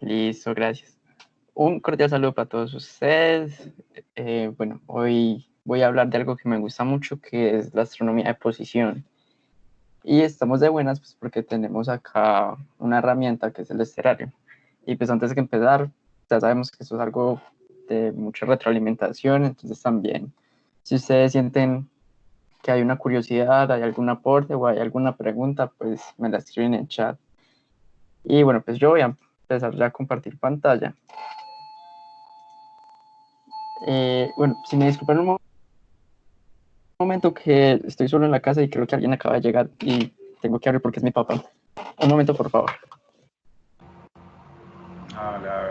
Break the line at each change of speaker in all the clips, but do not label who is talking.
Listo, gracias. Un cordial saludo para todos ustedes. Bueno, hoy voy a hablar de algo que me gusta mucho, que es la astronomía de posición. Y estamos de buenas pues, porque tenemos acá una herramienta que es el estelario. Y pues antes de empezar, ya sabemos que esto es algo de mucha retroalimentación, entonces también, si ustedes sienten que hay una curiosidad, hay algún aporte o hay alguna pregunta, pues me la escriben en el chat. Y bueno, pues yo voy a empezar ya a compartir pantalla. Bueno, si me disculpan un momento que estoy solo en la casa y creo que alguien acaba de llegar y tengo que abrir porque es mi papá. Un momento, por favor.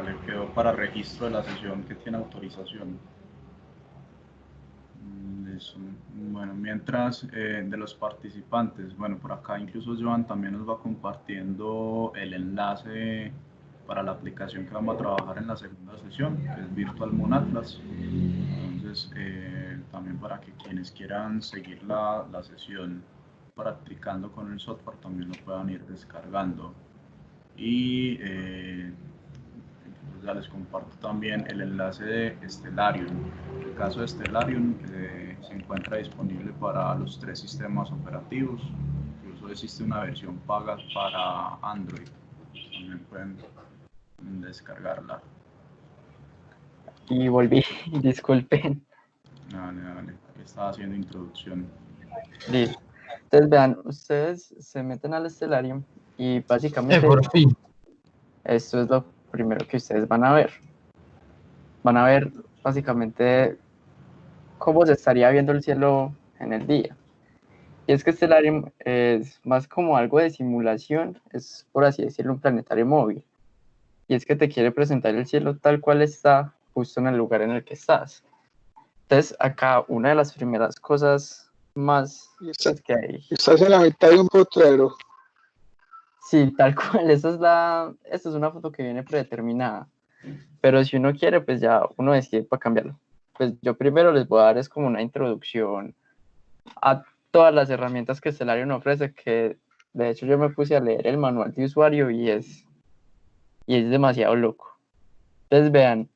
Le quedó para registro de la sesión que tiene autorización. Listo. Bueno, mientras de los participantes, bueno, por acá incluso Joan también nos va compartiendo el enlace para la aplicación que vamos a trabajar en la segunda sesión, que es Virtual Moon Atlas. Entonces, también para que quienes quieran seguir la sesión practicando con el software también lo puedan ir descargando. Y ya les comparto también el enlace de Stellarium. El caso de Stellarium se encuentra disponible para los 3 sistemas operativos. Incluso existe una versión paga para Android. También pueden descargarla.
Y volví, disculpen.
Dale. Aquí estaba haciendo introducción.
Listo. Entonces, vean, ustedes se meten al Stellarium y básicamente
Por fin.
esto es lo primero que ustedes van a ver. Van a ver básicamente cómo se estaría viendo el cielo en el día. Y es que Stellarium es más como algo de simulación, es por así decirlo un planetario móvil. Y es que te quiere presentar el cielo tal cual está justo en el lugar en el que estás. Entonces, acá una de las primeras cosas más pues, que hay.
Estás en la mitad de un potrero.
Sí, tal cual, esta es una foto que viene predeterminada. Pero si uno quiere, pues ya uno decide para cambiarlo. Pues yo primero les voy a dar es como una introducción a todas las herramientas que Stellarium ofrece, que de hecho yo me puse a leer el manual de usuario y es demasiado loco. Entonces vean,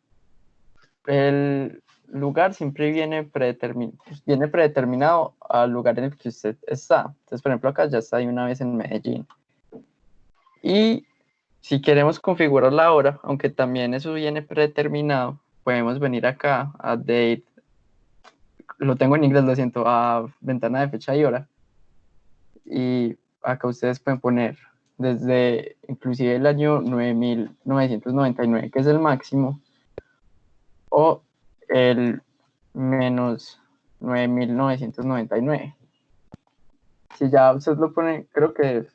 el lugar siempre viene predeterminado al lugar en el que usted está. Entonces, por ejemplo, acá ya está ahí una vez en Medellín. Y si queremos configurar la hora, aunque también eso viene predeterminado, podemos venir acá a Date, lo tengo en inglés, lo siento, a ventana de fecha y hora. Y acá ustedes pueden poner desde inclusive el año 9999, que es el máximo, o el menos 9999. Si ya usted lo pone, creo que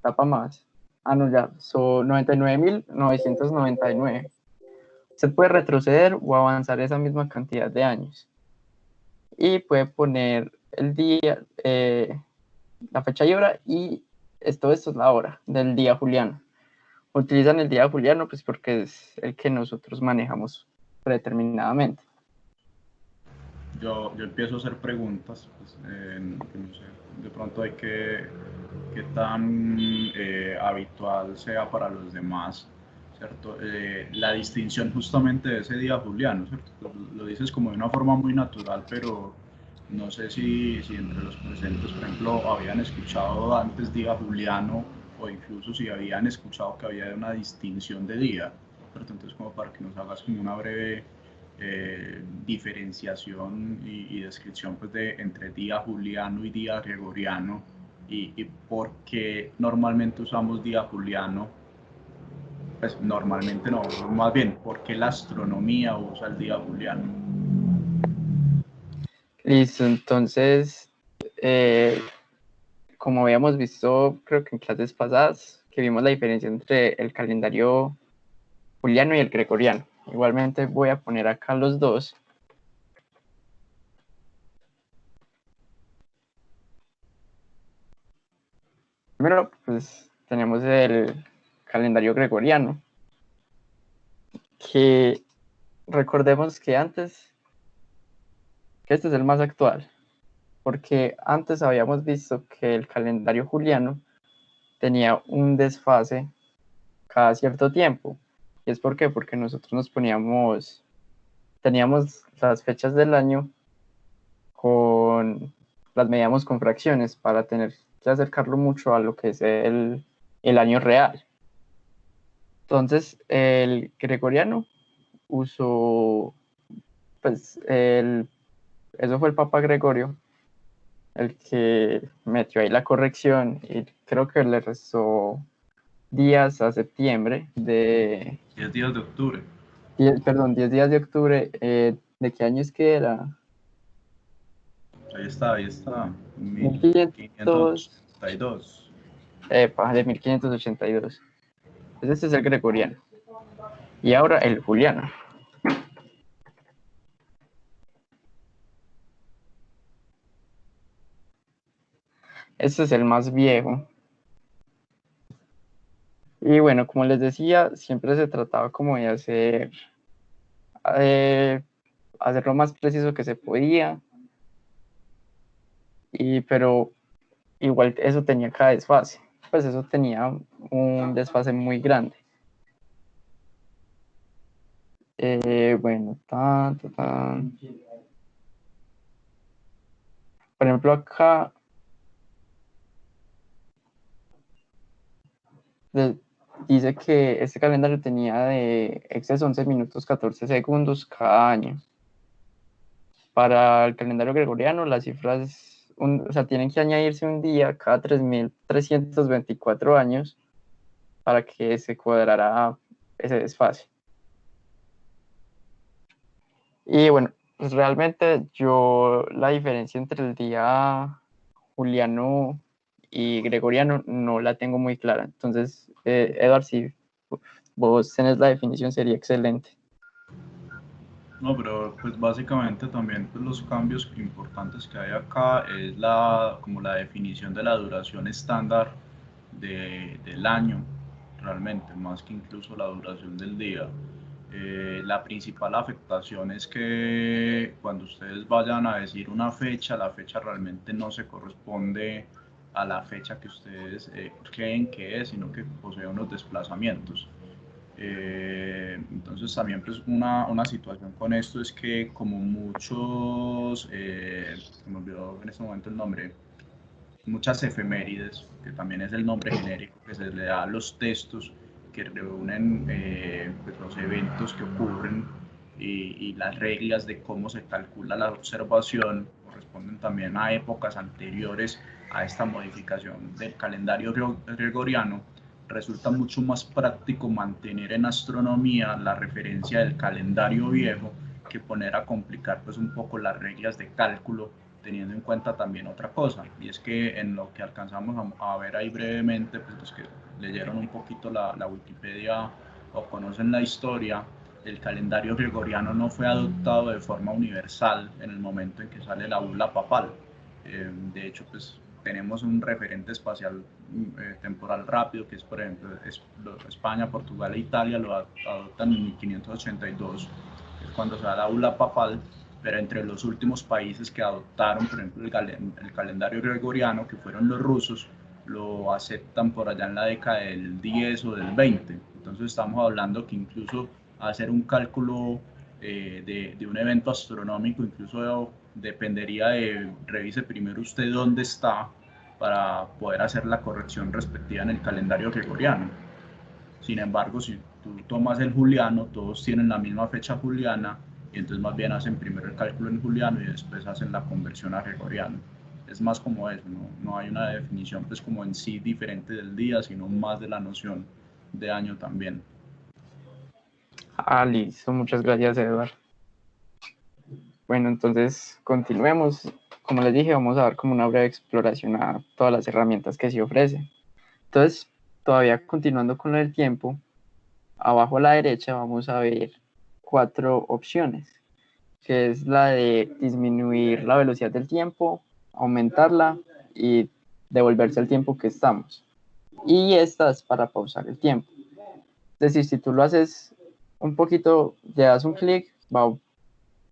tapa más. Ah, no, ya, son 99.999. Usted puede retroceder o avanzar esa misma cantidad de años. Y puede poner el día, la fecha y hora, y esto es la hora del día juliano. Utilizan el día juliano pues porque es el que nosotros manejamos predeterminadamente.
Yo empiezo a hacer preguntas, pues, no sé, de pronto hay que tan habitual sea para los demás, ¿cierto? La distinción justamente de ese día juliano, ¿cierto? Lo dices como de una forma muy natural, pero no sé si entre los presentes, por ejemplo, habían escuchado antes día juliano o incluso si habían escuchado que había una distinción de día, ¿cierto? Entonces, como para que nos hagas como una breve diferenciación y descripción pues, entre día juliano y día gregoriano y por qué normalmente usamos día juliano, pues normalmente no, más bien, por qué la astronomía usa el día juliano.
Listo, entonces, como habíamos visto, creo que en clases pasadas, que vimos la diferencia entre el calendario juliano y el gregoriano. Igualmente voy a poner acá los dos. Primero, pues tenemos el calendario gregoriano, que recordemos que este es el más actual, porque antes habíamos visto que el calendario juliano tenía un desfase cada cierto tiempo. ¿Y es por qué? Porque nosotros teníamos las fechas del año las medíamos con fracciones para tener que acercarlo mucho a lo que es el año real. Entonces, el gregoriano usó, pues, eso fue el Papa Gregorio el que metió ahí la corrección y creo que le restó días a septiembre
10 días de octubre.
10 días de octubre. ¿De qué año es que era?
Ahí está,
1500,
1582.
de 1582. Pues este es el gregoriano. Y ahora el juliano. Este es el más viejo. Y bueno, como les decía, siempre se trataba como de hacer lo más preciso que se podía. Pero igual eso tenía cada desfase. Pues eso tenía un desfase muy grande. Bueno, por ejemplo, acá dice que este calendario tenía de exceso 11 minutos 14 segundos cada año. Para el calendario gregoriano, las cifras, o sea, tienen que añadirse un día cada 3.324 años para que se cuadrara ese desfase. Y bueno, pues realmente yo la diferencia entre el día juliano y gregoriano no la tengo muy clara. Entonces, Eduard, si vos tenés la definición sería excelente.
No, pero pues básicamente también pues, los cambios importantes que hay acá es como la definición de la duración estándar del año, realmente, más que incluso la duración del día. La principal afectación es que cuando ustedes vayan a decir una fecha, la fecha realmente no se corresponde a la fecha que ustedes creen que es, sino que posee unos desplazamientos. Entonces también pues una situación con esto es que como muchos, se me olvidó en este momento el nombre, muchas efemérides, que también es el nombre genérico que se le da a los textos que reúnen pues, los eventos que ocurren y las reglas de cómo se calcula la observación, corresponden también a épocas anteriores a esta modificación del calendario gregoriano. Resulta mucho más práctico mantener en astronomía la referencia del calendario viejo que poner a complicar pues un poco las reglas de cálculo, teniendo en cuenta también otra cosa, y es que en lo que alcanzamos a ver ahí brevemente, pues los que leyeron un poquito la Wikipedia o conocen la historia, el calendario gregoriano no fue adoptado de forma universal en el momento en que sale la bula papal. De hecho, pues tenemos un referente espacial temporal rápido, que es, por ejemplo, España, Portugal e Italia lo adoptan en 1582, que es cuando se da la bula papal, pero entre los últimos países que adoptaron, por ejemplo, el calendario gregoriano, que fueron los rusos, lo aceptan por allá en la década del 10 o del 20. Entonces estamos hablando que incluso hacer un cálculo de un evento astronómico, incluso dependería revise primero usted dónde está para poder hacer la corrección respectiva en el calendario gregoriano. Sin embargo, si tú tomas el juliano, todos tienen la misma fecha juliana y entonces más bien hacen primero el cálculo en juliano y después hacen la conversión a gregoriano. Es más como eso, no hay una definición pues como en sí diferente del día, sino más de la noción de año también.
Listo, muchas gracias, Eduard. Bueno, entonces continuemos. Como les dije, vamos a dar como una breve exploración a todas las herramientas que se ofrecen. Entonces, todavía continuando con lo del tiempo, abajo a la derecha vamos a ver 4 opciones, que es la de disminuir la velocidad del tiempo, aumentarla y devolverse el tiempo que estamos. Y esta es para pausar el tiempo. Es decir, si tú lo haces un poquito, le das un clic, va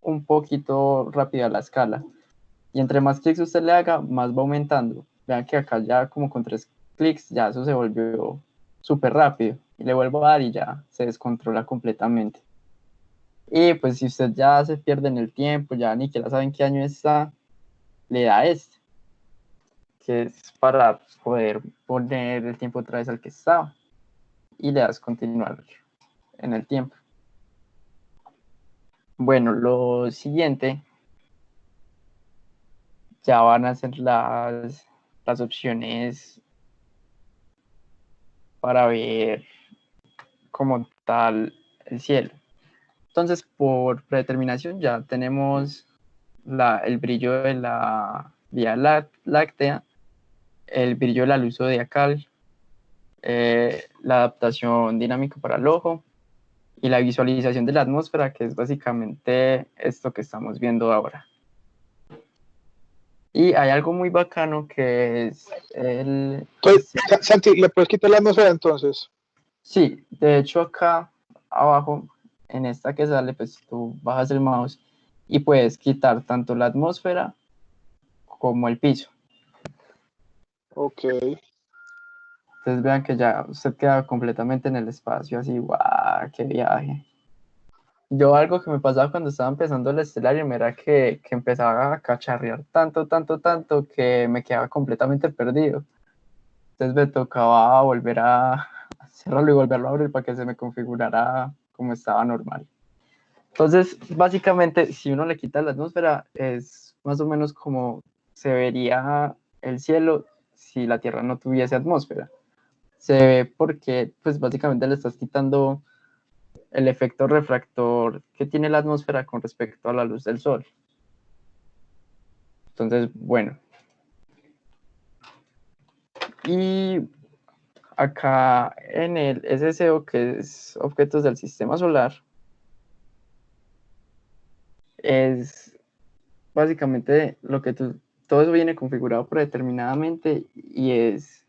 un poquito rápida la escala. Y entre más clics usted le haga, más va aumentando. Vean que acá ya como con 3 clics ya eso se volvió súper rápido. y le vuelvo a dar y ya se descontrola completamente. Y pues si usted ya se pierde en el tiempo, ya ni siquiera saben qué año está, le da este, que es para poder poner el tiempo otra vez al que estaba. Y le das continuar en el tiempo. Bueno, lo siguiente ya van a ser las opciones para ver como tal el cielo. Entonces, por predeterminación ya tenemos el brillo de la Vía Láctea, el brillo de la luz zodiacal, la adaptación dinámica para el ojo y la visualización de la atmósfera, que es básicamente esto que estamos viendo ahora. Y hay algo muy bacano que es el...
Entonces, Santi, ¿le puedes quitar la atmósfera entonces?
Sí, de hecho acá abajo, en esta que sale, pues tú bajas el mouse y puedes quitar tanto la atmósfera como el piso.
Ok.
Entonces vean que ya usted queda completamente en el espacio, así, ¡guau! ¡Qué viaje! Yo algo que me pasaba cuando estaba empezando el Stellarium era que empezaba a cacharrear tanto que me quedaba completamente perdido. Entonces me tocaba volver a cerrarlo y volverlo a abrir para que se me configurara como estaba normal. Entonces, básicamente, si uno le quita la atmósfera, es más o menos como se vería el cielo si la Tierra no tuviese atmósfera. Se ve porque, pues básicamente le estás quitando el efecto refractor que tiene la atmósfera con respecto a la luz del sol. Entonces, bueno. Y acá en el SSO, que es Objetos del Sistema Solar, es básicamente lo que todo eso viene configurado predeterminadamente y es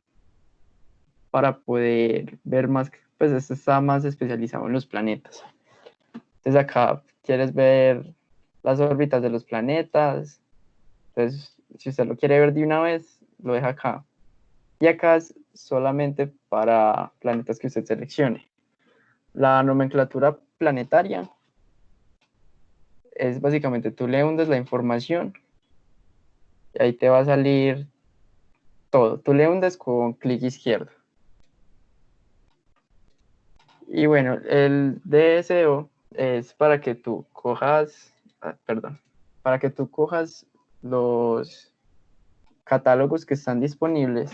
para poder ver más, pues esto está más especializado en los planetas. Entonces acá quieres ver las órbitas de los planetas, entonces si usted lo quiere ver de una vez, lo deja acá. Y acá es solamente para planetas que usted seleccione. La nomenclatura planetaria es básicamente tú le hundes la información y ahí te va a salir todo. Tú le hundes con clic izquierdo. Y bueno, el DSO es para que tú cojas, para que tú cojas los catálogos que están disponibles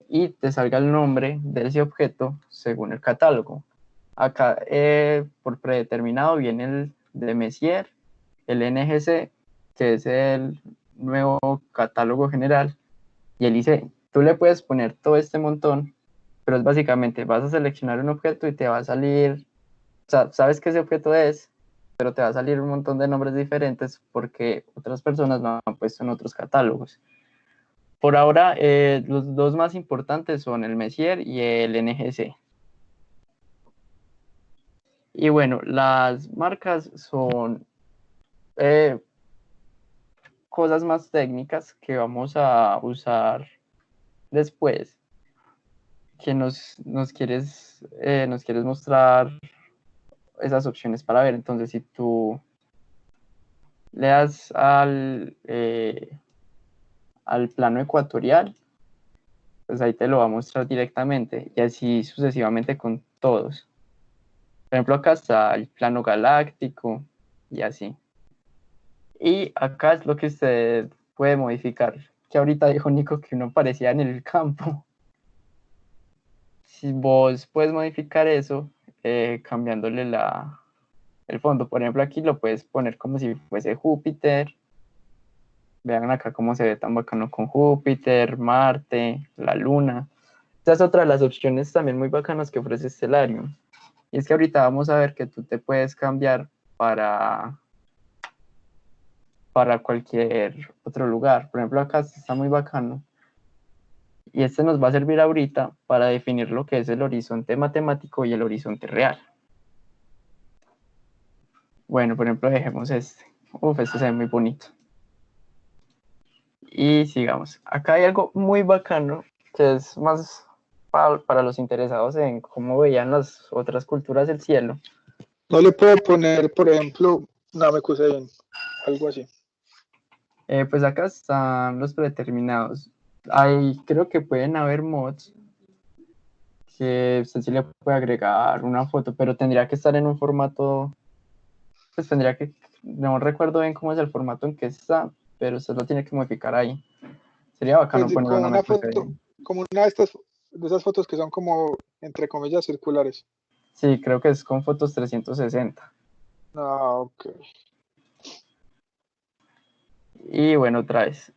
y te salga el nombre de ese objeto según el catálogo. Acá por predeterminado viene el de Messier, el NGC, que es el nuevo catálogo general, y el IC. Tú le puedes poner todo este montón, pero es básicamente vas a seleccionar un objeto y te va a salir, o sea, sabes qué ese objeto es, pero te va a salir un montón de nombres diferentes porque otras personas lo han puesto en otros catálogos. Por ahora, los dos más importantes son el Messier y el NGC. Y bueno, las marcas son cosas más técnicas que vamos a usar después, que nos quieres mostrar esas opciones para ver. Entonces, si tú le das al plano ecuatorial, pues ahí te lo va a mostrar directamente y así sucesivamente con todos. Por ejemplo, acá está el plano galáctico y así. Y acá es lo que usted puede modificar, que ahorita dijo Nico que no aparecía en el campo. Si vos puedes modificar eso, cambiándole el fondo. Por ejemplo, aquí lo puedes poner como si fuese Júpiter. Vean acá cómo se ve tan bacano con Júpiter, Marte, la Luna. Esta es otra de las opciones también muy bacanas que ofrece Stellarium. Y es que ahorita vamos a ver que tú te puedes cambiar para cualquier otro lugar. Por ejemplo, acá está muy bacano. Y este nos va a servir ahorita para definir lo que es el horizonte matemático y el horizonte real. Bueno, por ejemplo, dejemos este. Uf, este se ve muy bonito. Y sigamos. Acá hay algo muy bacano que es más para los interesados en cómo veían las otras culturas el cielo.
No le puedo poner, por ejemplo, Namekusein, algo así.
Pues acá están los predeterminados. Hay, creo que pueden haber mods que usted sí le puede agregar una foto, pero tendría que estar en un formato, pues tendría que, no recuerdo bien cómo es el formato en que está, pero usted lo tiene que modificar ahí. Sería bacano
Pues
ponerlo,
como
no me
una
puse
foto,
bien.
como una de esas fotos que son como, entre comillas, circulares.
Sí, creo que es con fotos 360.
Ah, ok.
Y bueno, otra vez,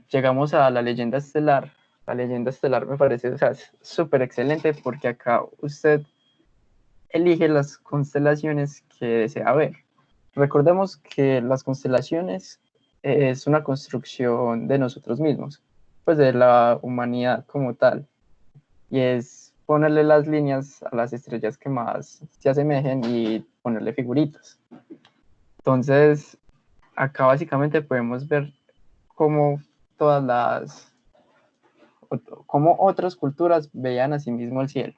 llegamos a la leyenda estelar. La leyenda estelar me parece, o sea, es súper excelente porque acá usted elige las constelaciones que desea ver. Recordemos que las constelaciones es una construcción de nosotros mismos, pues de la humanidad como tal, y es ponerle las líneas a las estrellas que más se asemejen y ponerle figuritas. Entonces, acá básicamente podemos ver cómo todas las, cómo otras culturas veían a sí mismo el cielo.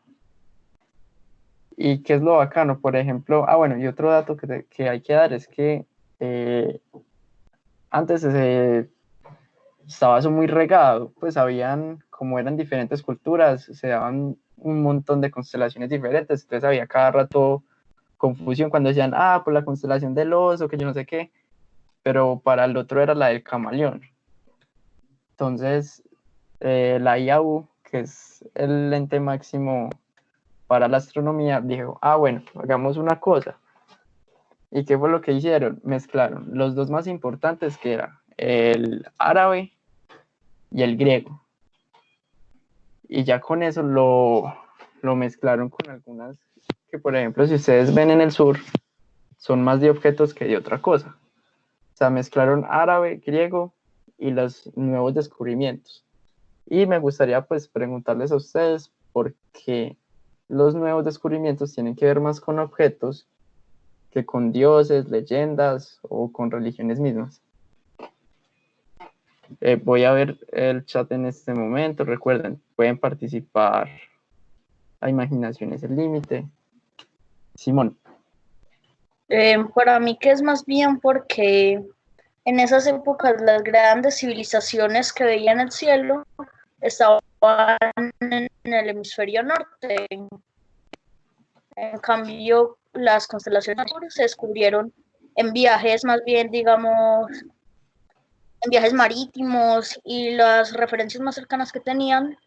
¿Y qué es lo bacano? Por ejemplo, bueno, y otro dato que hay que dar es que eh, antes estaba eso muy regado, pues habían, como eran diferentes culturas, se daban un montón de constelaciones diferentes, entonces había cada rato confusión cuando decían, pues la constelación del oso, que yo no sé qué, pero para el otro era la del camaleón. Entonces, la IAU, que es el ente máximo para la astronomía, dijo, bueno, hagamos una cosa. ¿Y qué fue lo que hicieron? Mezclaron los dos más importantes, que era el árabe y el griego. Y ya con eso lo mezclaron con algunas que, por ejemplo, si ustedes ven en el sur, son más de objetos que de otra cosa. O sea, mezclaron árabe, griego y los nuevos descubrimientos. Y me gustaría pues preguntarles a ustedes por qué los nuevos descubrimientos tienen que ver más con objetos que con dioses, leyendas o con religiones mismas. Voy a ver el chat en este momento. Recuerden, pueden participar. La imaginación es el límite. Simón.
Para mí que es más bien porque en esas épocas las grandes civilizaciones que veían el cielo estaban en el hemisferio norte. En cambio, las constelaciones se descubrieron en viajes más bien, digamos, en viajes marítimos, y las referencias más cercanas que tenían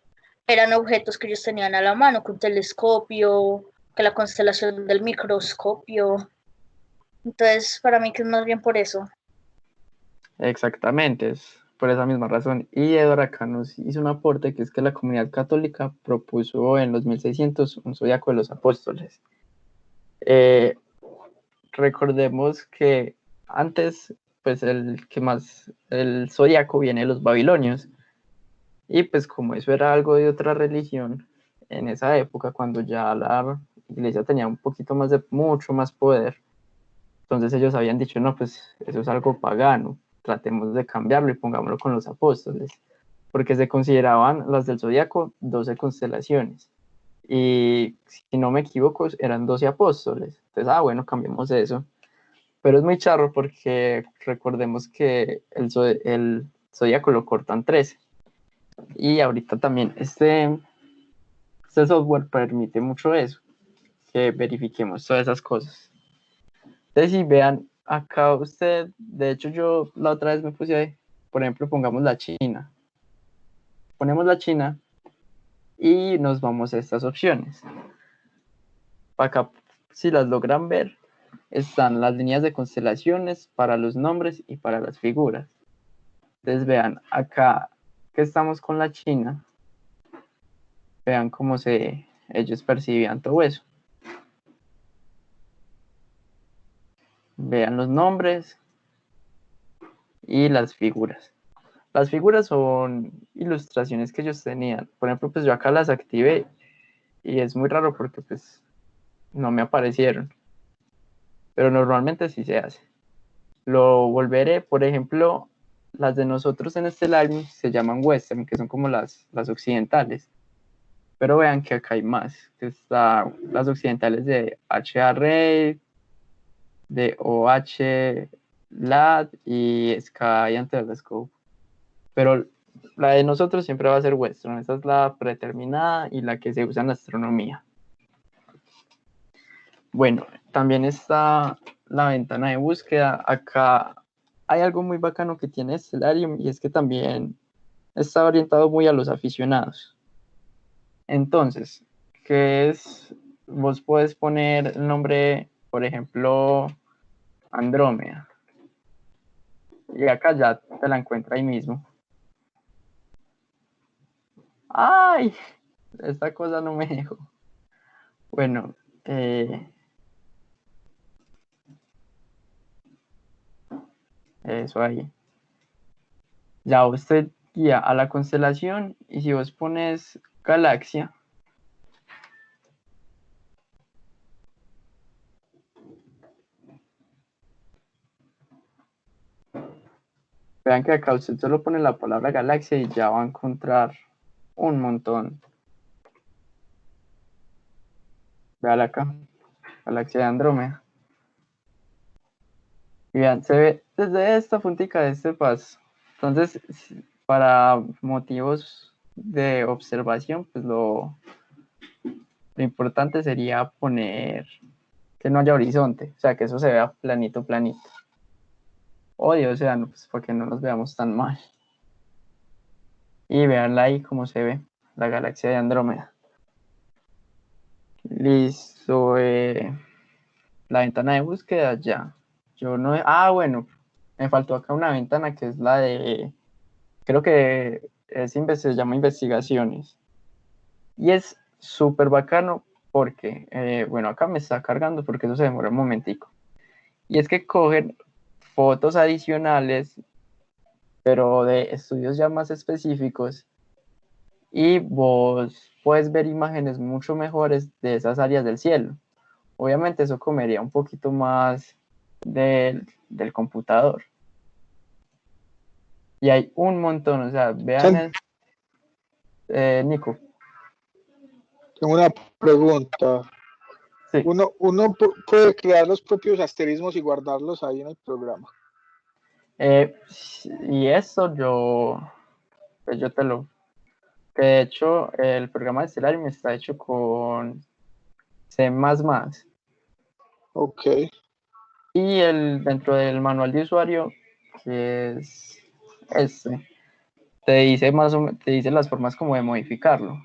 eran objetos que ellos tenían a la mano, que un telescopio, que la constelación del microscopio. Entonces, para mí que es más bien por eso.
Exactamente, es por esa misma razón. Y Edward acá nos hizo un aporte, que es que la comunidad católica propuso en los 1600 un zodiaco de los apóstoles. Recordemos que antes, pues el zodiaco viene de los babilonios. Y pues como eso era algo de otra religión, en esa época, cuando ya la iglesia tenía un poquito más mucho más poder, entonces ellos habían dicho, no, pues eso es algo pagano, tratemos de cambiarlo y pongámoslo con los apóstoles, porque se consideraban las del zodiaco 12 constelaciones, y si no me equivoco eran 12 apóstoles, entonces, bueno, cambiemos eso, pero es muy charro porque recordemos que el zodiaco lo cortan 13, y ahorita también este software permite mucho eso, que verifiquemos todas esas cosas. Entonces, si vean, acá usted, de hecho yo la otra vez me puse ahí, por ejemplo, pongamos la China. Ponemos la China y nos vamos a estas opciones. Acá, si las logran ver, están las líneas de constelaciones para los nombres y para las figuras. Entonces vean, acá que estamos con la China, vean cómo ellos percibían todo eso. Vean los nombres y las figuras. Las figuras son ilustraciones que ellos tenían. Por ejemplo, pues yo acá las activé y es muy raro porque pues no me aparecieron. Pero normalmente sí se hace. Lo volveré, por ejemplo, las de nosotros en este live se llaman western, que son como las occidentales. Pero vean que acá hay más, que está las occidentales de H-array, de OH LAT y Sky Telescope. Pero la de nosotros siempre va a ser Western, esa es la predeterminada y la que se usa en astronomía. Bueno, también está la ventana de búsqueda. Acá hay algo muy bacano que tiene Stellarium y es que también está orientado muy a los aficionados. Entonces, ¿qué es? Vos puedes poner el nombre, por ejemplo, Andrómeda. Y acá ya te la encuentra ahí mismo. ¡Ay! Esta cosa no me dejó. Bueno, eso ahí. Ya usted guía a la constelación y si vos pones galaxia, vean que acá usted solo pone la palabra galaxia y ya va a encontrar un montón. Vean acá, galaxia de Andrómeda. Y vean, se ve desde esta puntica de este paso. Entonces, para motivos de observación, pues lo importante sería poner que no haya horizonte, o sea, que eso se vea planito, planito. O de océano, pues para que no nos veamos tan mal. Y veanla ahí cómo se ve la galaxia de Andrómeda. Listo. La ventana de búsqueda ya. Yo no. Bueno, me faltó acá una ventana que es la de. Creo que se llama investigaciones. Y es súper bacano porque, bueno, acá me está cargando porque eso se demora un momentico. Y es que cogen fotos adicionales, pero de estudios ya más específicos, y vos puedes ver imágenes mucho mejores de esas áreas del cielo. Obviamente eso comería un poquito más del computador. Y hay un montón, o sea, vean, Nico.
Tengo una pregunta.
Sí.
Uno puede crear los propios asterismos y guardarlos ahí en el programa.
Y eso pues yo te lo... Que de hecho, el programa de Stellarium está hecho con C++.
Ok.
Y dentro del manual de usuario, que es este, te dice te dice las formas como de modificarlo.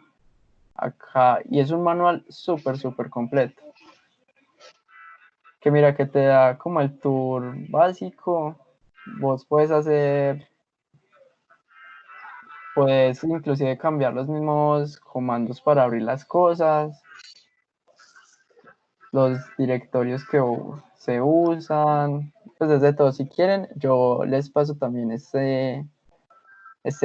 Acá, y es un manual súper, súper completo. Que mira que te da como el tour básico. Vos puedes inclusive cambiar los mismos comandos para abrir las cosas, los directorios que se usan, pues desde todo. Si quieren, yo les paso también este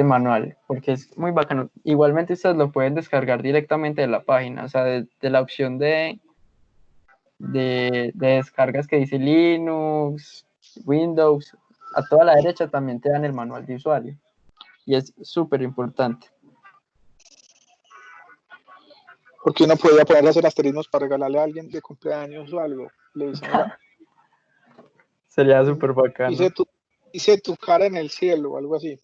manual, porque es muy bacano. Igualmente ustedes lo pueden descargar directamente de la página, o sea, de la opción de descargas que dice Linux, Windows, a toda la derecha también te dan el manual de usuario. Y es súper importante.
Porque uno podría ponerle a hacer asterismos para regalarle a alguien de cumpleaños o algo. Le dice, mira,
Sería súper bacano.
hice tu cara en el cielo o algo así.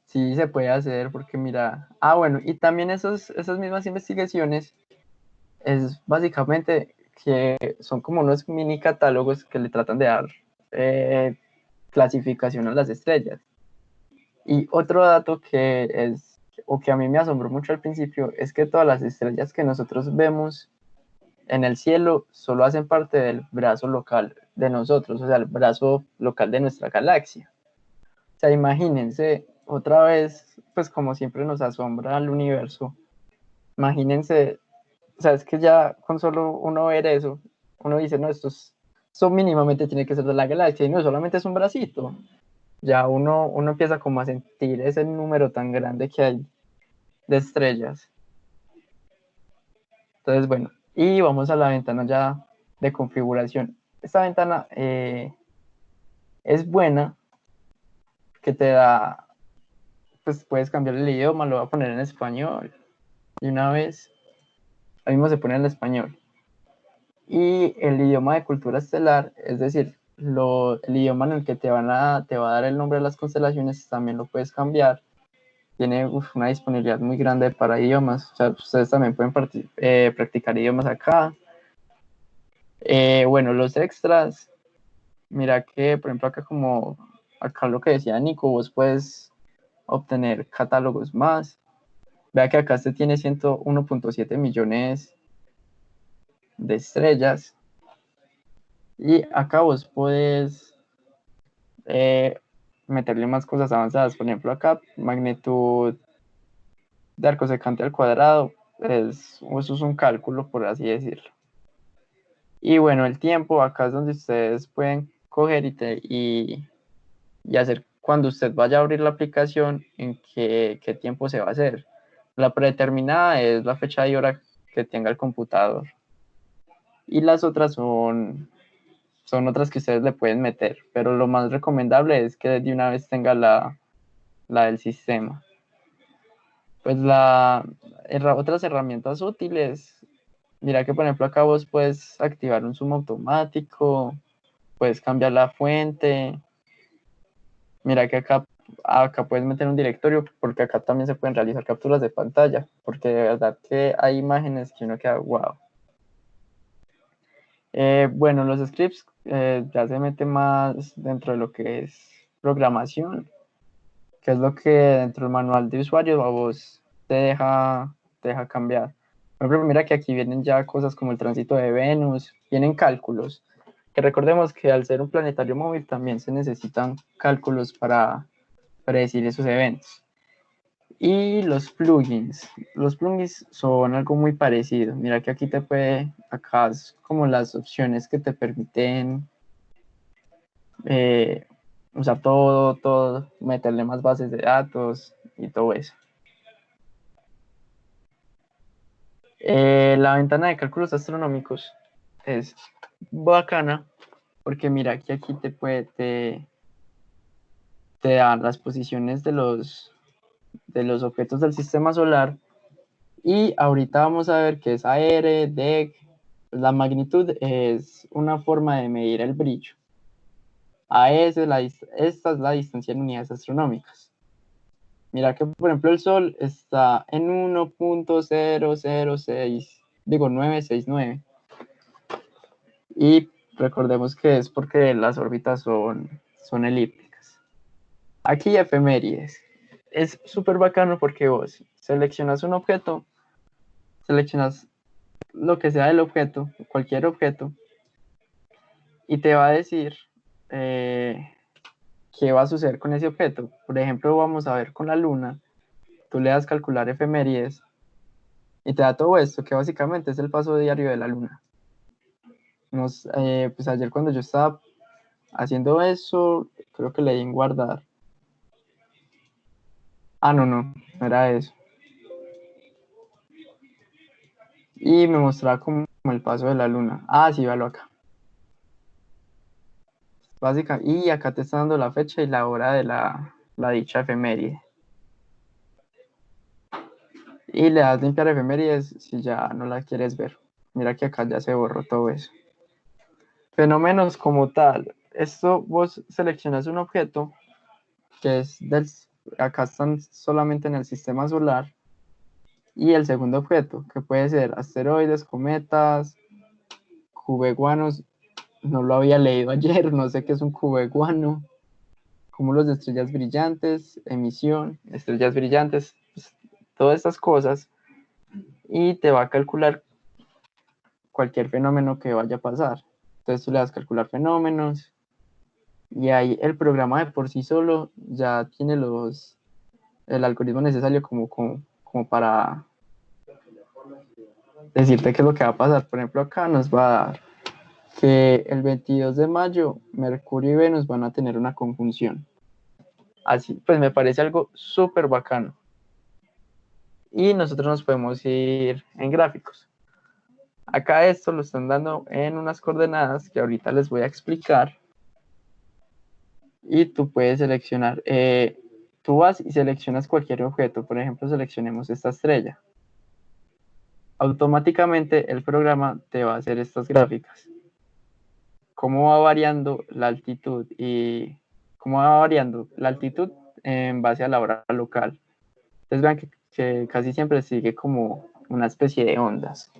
Sí, se puede hacer porque mira, bueno, y también esas mismas investigaciones es básicamente que son como unos mini catálogos que le tratan de dar clasificación a las estrellas. Y otro dato que a mí me asombró mucho al principio, es que todas las estrellas que nosotros vemos en el cielo solo hacen parte del brazo local de nosotros, o sea, el brazo local de nuestra galaxia. O sea, imagínense, otra vez, pues como siempre nos asombra el universo, imagínense, o sea, es que ya con solo uno ver eso, uno dice, no, esto mínimamente tiene que ser de la galaxia, y no solamente es un bracito, ya uno empieza como a sentir ese número tan grande que hay de estrellas. Entonces, bueno, y vamos a la ventana ya de configuración. Esta ventana es buena, que te da, pues puedes cambiar el idioma, lo voy a poner en español. de una vez, ahí mismo se pone en español. Y el idioma de cultura estelar, es decir, el idioma en el que te va a dar el nombre de las constelaciones, también lo puedes cambiar. Tiene una disponibilidad muy grande para idiomas. O sea, ustedes también pueden practicar idiomas acá. Bueno, los extras, mira que, por ejemplo, acá lo que decía Nico, vos puedes obtener catálogos más. Vea que acá se tiene 101.7 millones de estrellas. Y acá vos puedes meterle más cosas avanzadas. Por ejemplo, acá magnitud de arco secante al cuadrado, eso es un cálculo, por así decirlo. Y bueno, el tiempo, acá es donde ustedes pueden coger y hacer cuando usted vaya a abrir la aplicación en qué tiempo se va a hacer. La predeterminada es la fecha y hora que tenga el computador. Y las otras son otras que ustedes le pueden meter, pero lo más recomendable es que de una vez tenga la del sistema. Pues otras herramientas útiles, mira que por ejemplo acá vos puedes activar un zoom automático, puedes cambiar la fuente, mira que acá puedes meter un directorio, porque acá también se pueden realizar capturas de pantalla, porque de verdad que hay imágenes que uno queda wow. Bueno, los scripts ya se mete más dentro de lo que es programación, que es lo que dentro del manual de usuario a vos te deja cambiar. Por ejemplo, mira que aquí vienen ya cosas como el tránsito de Venus, vienen cálculos, que recordemos que al ser un planetario móvil también se necesitan cálculos para predecir esos eventos. Y los plugins son algo muy parecido. Mira que aquí acá es como las opciones que te permiten usar todo, meterle más bases de datos y todo eso. La ventana de cálculos astronómicos es bacana porque mira que aquí te dan las posiciones de los objetos del sistema solar. Y ahorita vamos a ver qué es AR, DEC. La magnitud es una forma de medir el brillo. Esta es la distancia en unidades astronómicas. Mira que, por ejemplo, el Sol está en 969. Y recordemos que es porque las órbitas son elípticas. Aquí efemérides. Es súper bacano porque vos seleccionas un objeto, seleccionas lo que sea del objeto, cualquier objeto, y te va a decir qué va a suceder con ese objeto. Por ejemplo, vamos a ver con la luna, tú le das calcular efemérides y te da todo esto, que básicamente es el paso diario de la luna. Pues ayer cuando yo estaba haciendo eso, creo que le di en guardar. No era eso. Y me mostraba como el paso de la luna. Sí, valo acá. Y acá te está dando la fecha y la hora de la dicha efeméride. Y le das limpiar efemérides si ya no la quieres ver. Mira que acá ya se borró todo eso. Fenómenos como tal. Esto vos seleccionas un objeto que acá están solamente en el sistema solar. Y el segundo objeto, que puede ser asteroides, cometas, cubeguanos. No lo había leído ayer, no sé qué es un cubeguano. Cúmulos de estrellas brillantes, emisión, estrellas brillantes, pues, todas estas cosas. Y te va a calcular cualquier fenómeno que vaya a pasar. Entonces tú le das calcular fenómenos y ahí el programa de por sí solo ya tiene el algoritmo necesario como para decirte qué es lo que va a pasar. Por ejemplo, acá nos va a dar que el 22 de mayo Mercurio y Venus van a tener una conjunción. Así, pues me parece algo súper bacano. Y nosotros nos podemos ir en gráficos. Acá esto lo están dando en unas coordenadas que ahorita les voy a explicar. Y tú puedes seleccionar, tú vas y seleccionas cualquier objeto. Por ejemplo, seleccionemos esta estrella. automáticamente el programa te va a hacer estas gráficas. Cómo va variando la altitud y cómo va variando la altitud en base a la hora local. Entonces vean que casi siempre sigue como una especie de ondas.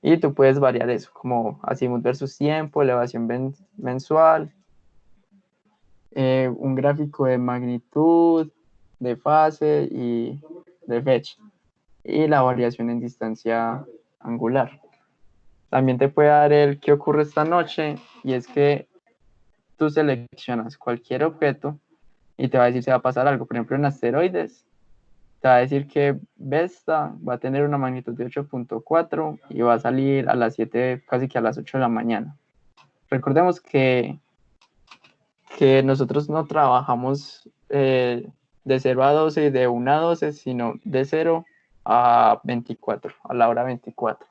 Y tú puedes variar eso, como azimut versus tiempo, elevación mensual, un gráfico de magnitud, de fase y de fecha. Y la variación en distancia angular. También te puede dar el qué ocurre esta noche, y es que tú seleccionas cualquier objeto y te va a decir si va a pasar algo. Por ejemplo, en asteroides, te va a decir que Vesta va a tener una magnitud de 8.4 y va a salir a las 7, casi que a las 8 de la mañana. Recordemos que nosotros no trabajamos de 0 a 12 y de 1 a 12, sino de 0 a 24, a la hora 24.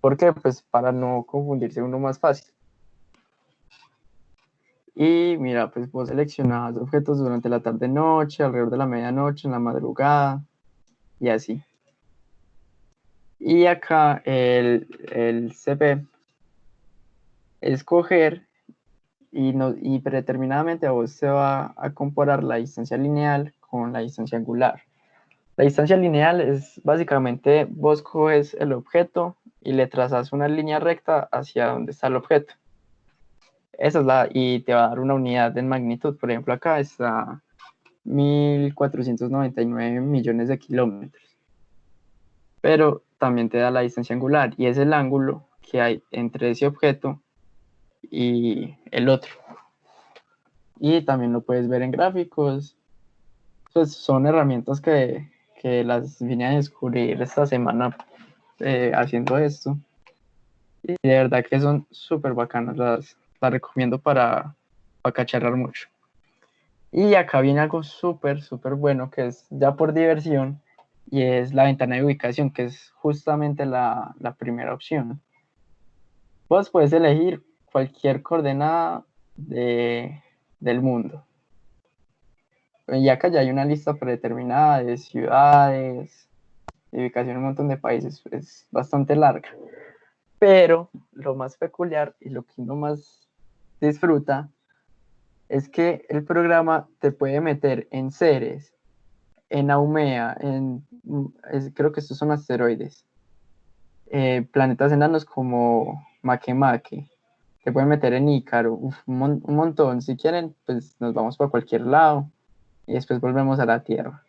¿Por qué? Pues para no confundirse uno más fácil. Y mira, pues vos seleccionabas objetos durante la tarde-noche, alrededor de la medianoche, en la madrugada, y así. Y acá el CP es coger y predeterminadamente a vos se va a comparar la distancia lineal con la distancia angular. La distancia lineal es básicamente vos coges el objeto y le trazas una línea recta hacia donde está el objeto. Esa es y te va a dar una unidad en magnitud. Por ejemplo, acá está 1.499 millones de kilómetros. Pero también te da la distancia angular y es el ángulo que hay entre ese objeto y el otro. Y también lo puedes ver en gráficos. Pues son herramientas que las vine a descubrir esta semana haciendo esto. Y de verdad que son súper bacanas. Las recomiendo para cacharrar mucho. Y acá viene algo súper, súper bueno, que es ya por diversión, y es la ventana de ubicación, que es justamente la primera opción. Vos puedes elegir cualquier coordenada del mundo. Y acá ya hay una lista predeterminada de ciudades, de ubicación en un montón de países. Es bastante larga. Pero lo más peculiar y lo que uno más disfruta es que el programa te puede meter en Ceres, en Haumea, creo que estos son asteroides, planetas enanos como Makemake, te pueden meter en Ícaro, un montón. Si quieren, pues nos vamos para cualquier lado y después volvemos a la Tierra.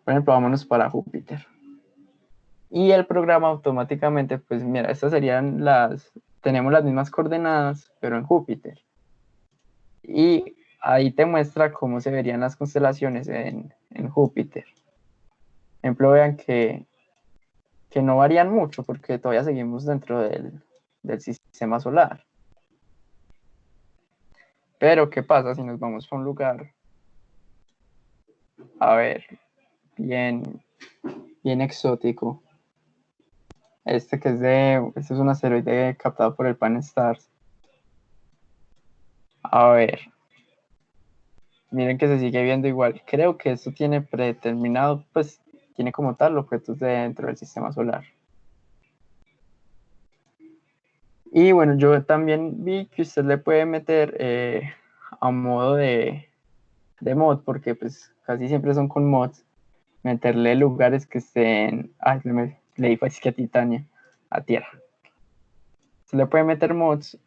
Por ejemplo, vámonos para Júpiter. Y el programa automáticamente, pues mira, estas serían tenemos las mismas coordenadas, pero en Júpiter. Y ahí te muestra cómo se verían las constelaciones en Júpiter. Por ejemplo, vean que no varían mucho porque todavía seguimos dentro del sistema solar. Pero, ¿qué pasa si nos vamos a un lugar, a ver, bien exótico? Este es un asteroide captado por el Pan-STARRS. A ver, miren que se sigue viendo igual. Creo que esto tiene predeterminado, pues, tiene como tal objetos dentro del sistema solar. Y bueno, yo también vi que usted le puede meter a modo de mod, porque pues casi siempre son con mods, meterle lugares que estén, le di que a Titania, a Tierra. Se le puede meter mods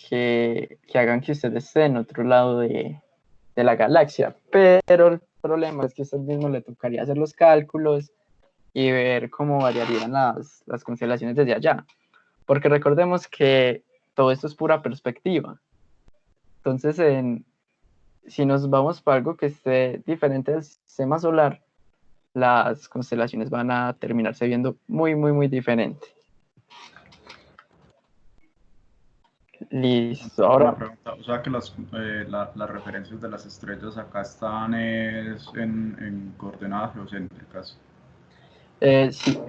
que hagan que usted esté en otro lado de la galaxia, pero el problema es que a usted mismo le tocaría hacer los cálculos y ver cómo variarían las constelaciones desde allá. Porque recordemos que todo esto es pura perspectiva. Entonces, si nos vamos para algo que esté diferente del sistema solar, las constelaciones van a terminarse viendo muy, muy, muy diferente. Listo. Ahora,
una pregunta, o sea que las referencias de las estrellas acá están en coordenadas geocéntricas.
Sí,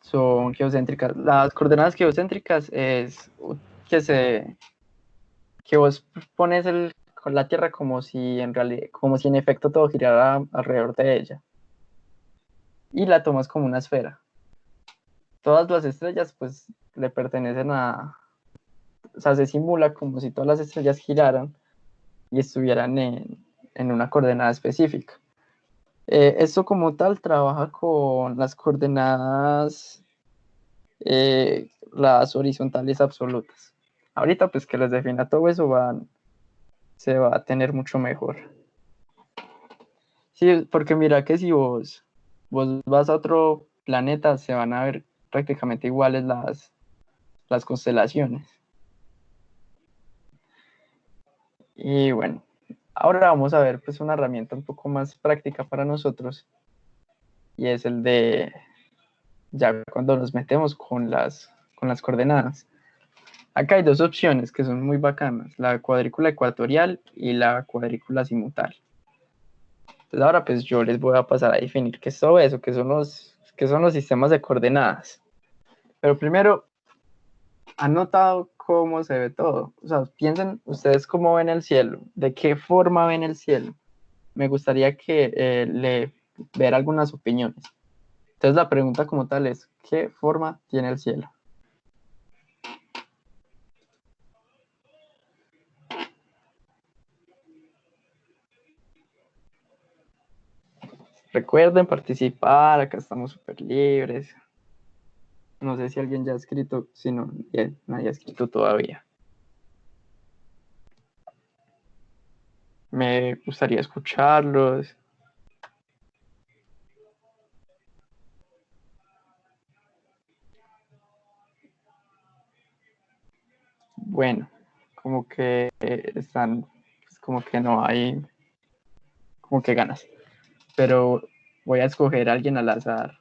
son geocéntricas. Las coordenadas geocéntricas es que vos pones con la Tierra como si en efecto todo girara alrededor de ella. y la tomas como una esfera. Todas las estrellas pues le pertenecen o sea, se simula como si todas las estrellas giraran y estuvieran en una coordenada específica. Esto como tal trabaja con las coordenadas, las horizontales absolutas. Ahorita pues que les defina todo eso se va a tener mucho mejor. Sí, porque mira que si vos vas a otro planeta, se van a ver prácticamente iguales las constelaciones. Y bueno, ahora vamos a ver pues una herramienta un poco más práctica para nosotros, y es el de ya cuando nos metemos con las coordenadas. Acá hay dos opciones que son muy bacanas, la cuadrícula ecuatorial y la cuadrícula zimutal. Entonces ahora pues yo les voy a pasar a definir qué es todo eso, qué son los sistemas de coordenadas. Pero primero, ¿han notado cómo se ve todo? O sea, piensen ustedes cómo ven el cielo, de qué forma ven el cielo. Me gustaría que ver algunas opiniones. Entonces la pregunta como tal es, ¿qué forma tiene el cielo? Recuerden participar, acá estamos súper libres. No sé si alguien ya ha escrito, si no, nadie ha escrito todavía. Me gustaría escucharlos. Bueno, como que están, pues como que no hay, como que ganas. Pero voy a escoger a alguien al azar.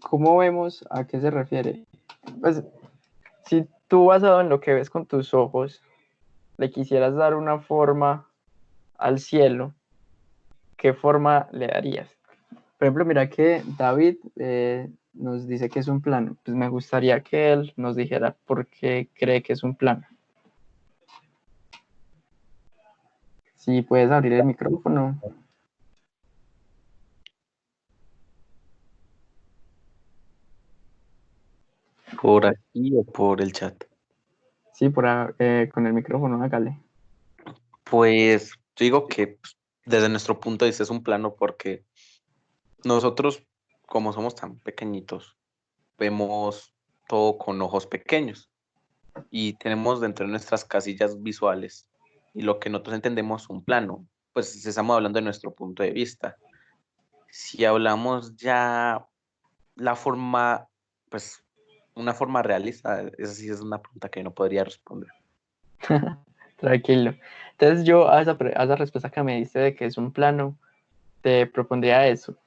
¿Cómo vemos? ¿A qué se refiere? Pues si tú basado en lo que ves con tus ojos, le quisieras dar una forma al cielo, ¿qué forma le darías? Por ejemplo, mira que David nos dice que es un plano. Pues me gustaría que él nos dijera por qué cree que es un plano. Si puedes abrir el micrófono.
¿Por aquí o por el chat?
Sí, con el micrófono, hágale.
Pues yo digo que pues, desde nuestro punto de vista es un plano porque nosotros, como somos tan pequeñitos, vemos todo con ojos pequeños y tenemos dentro de nuestras casillas visuales y lo que nosotros entendemos un plano, pues estamos hablando de nuestro punto de vista. Si hablamos ya la forma, pues una forma realista, esa sí es una pregunta que no podría responder.
Tranquilo. Entonces yo a esa respuesta que me diste de que es un plano, te propondría eso.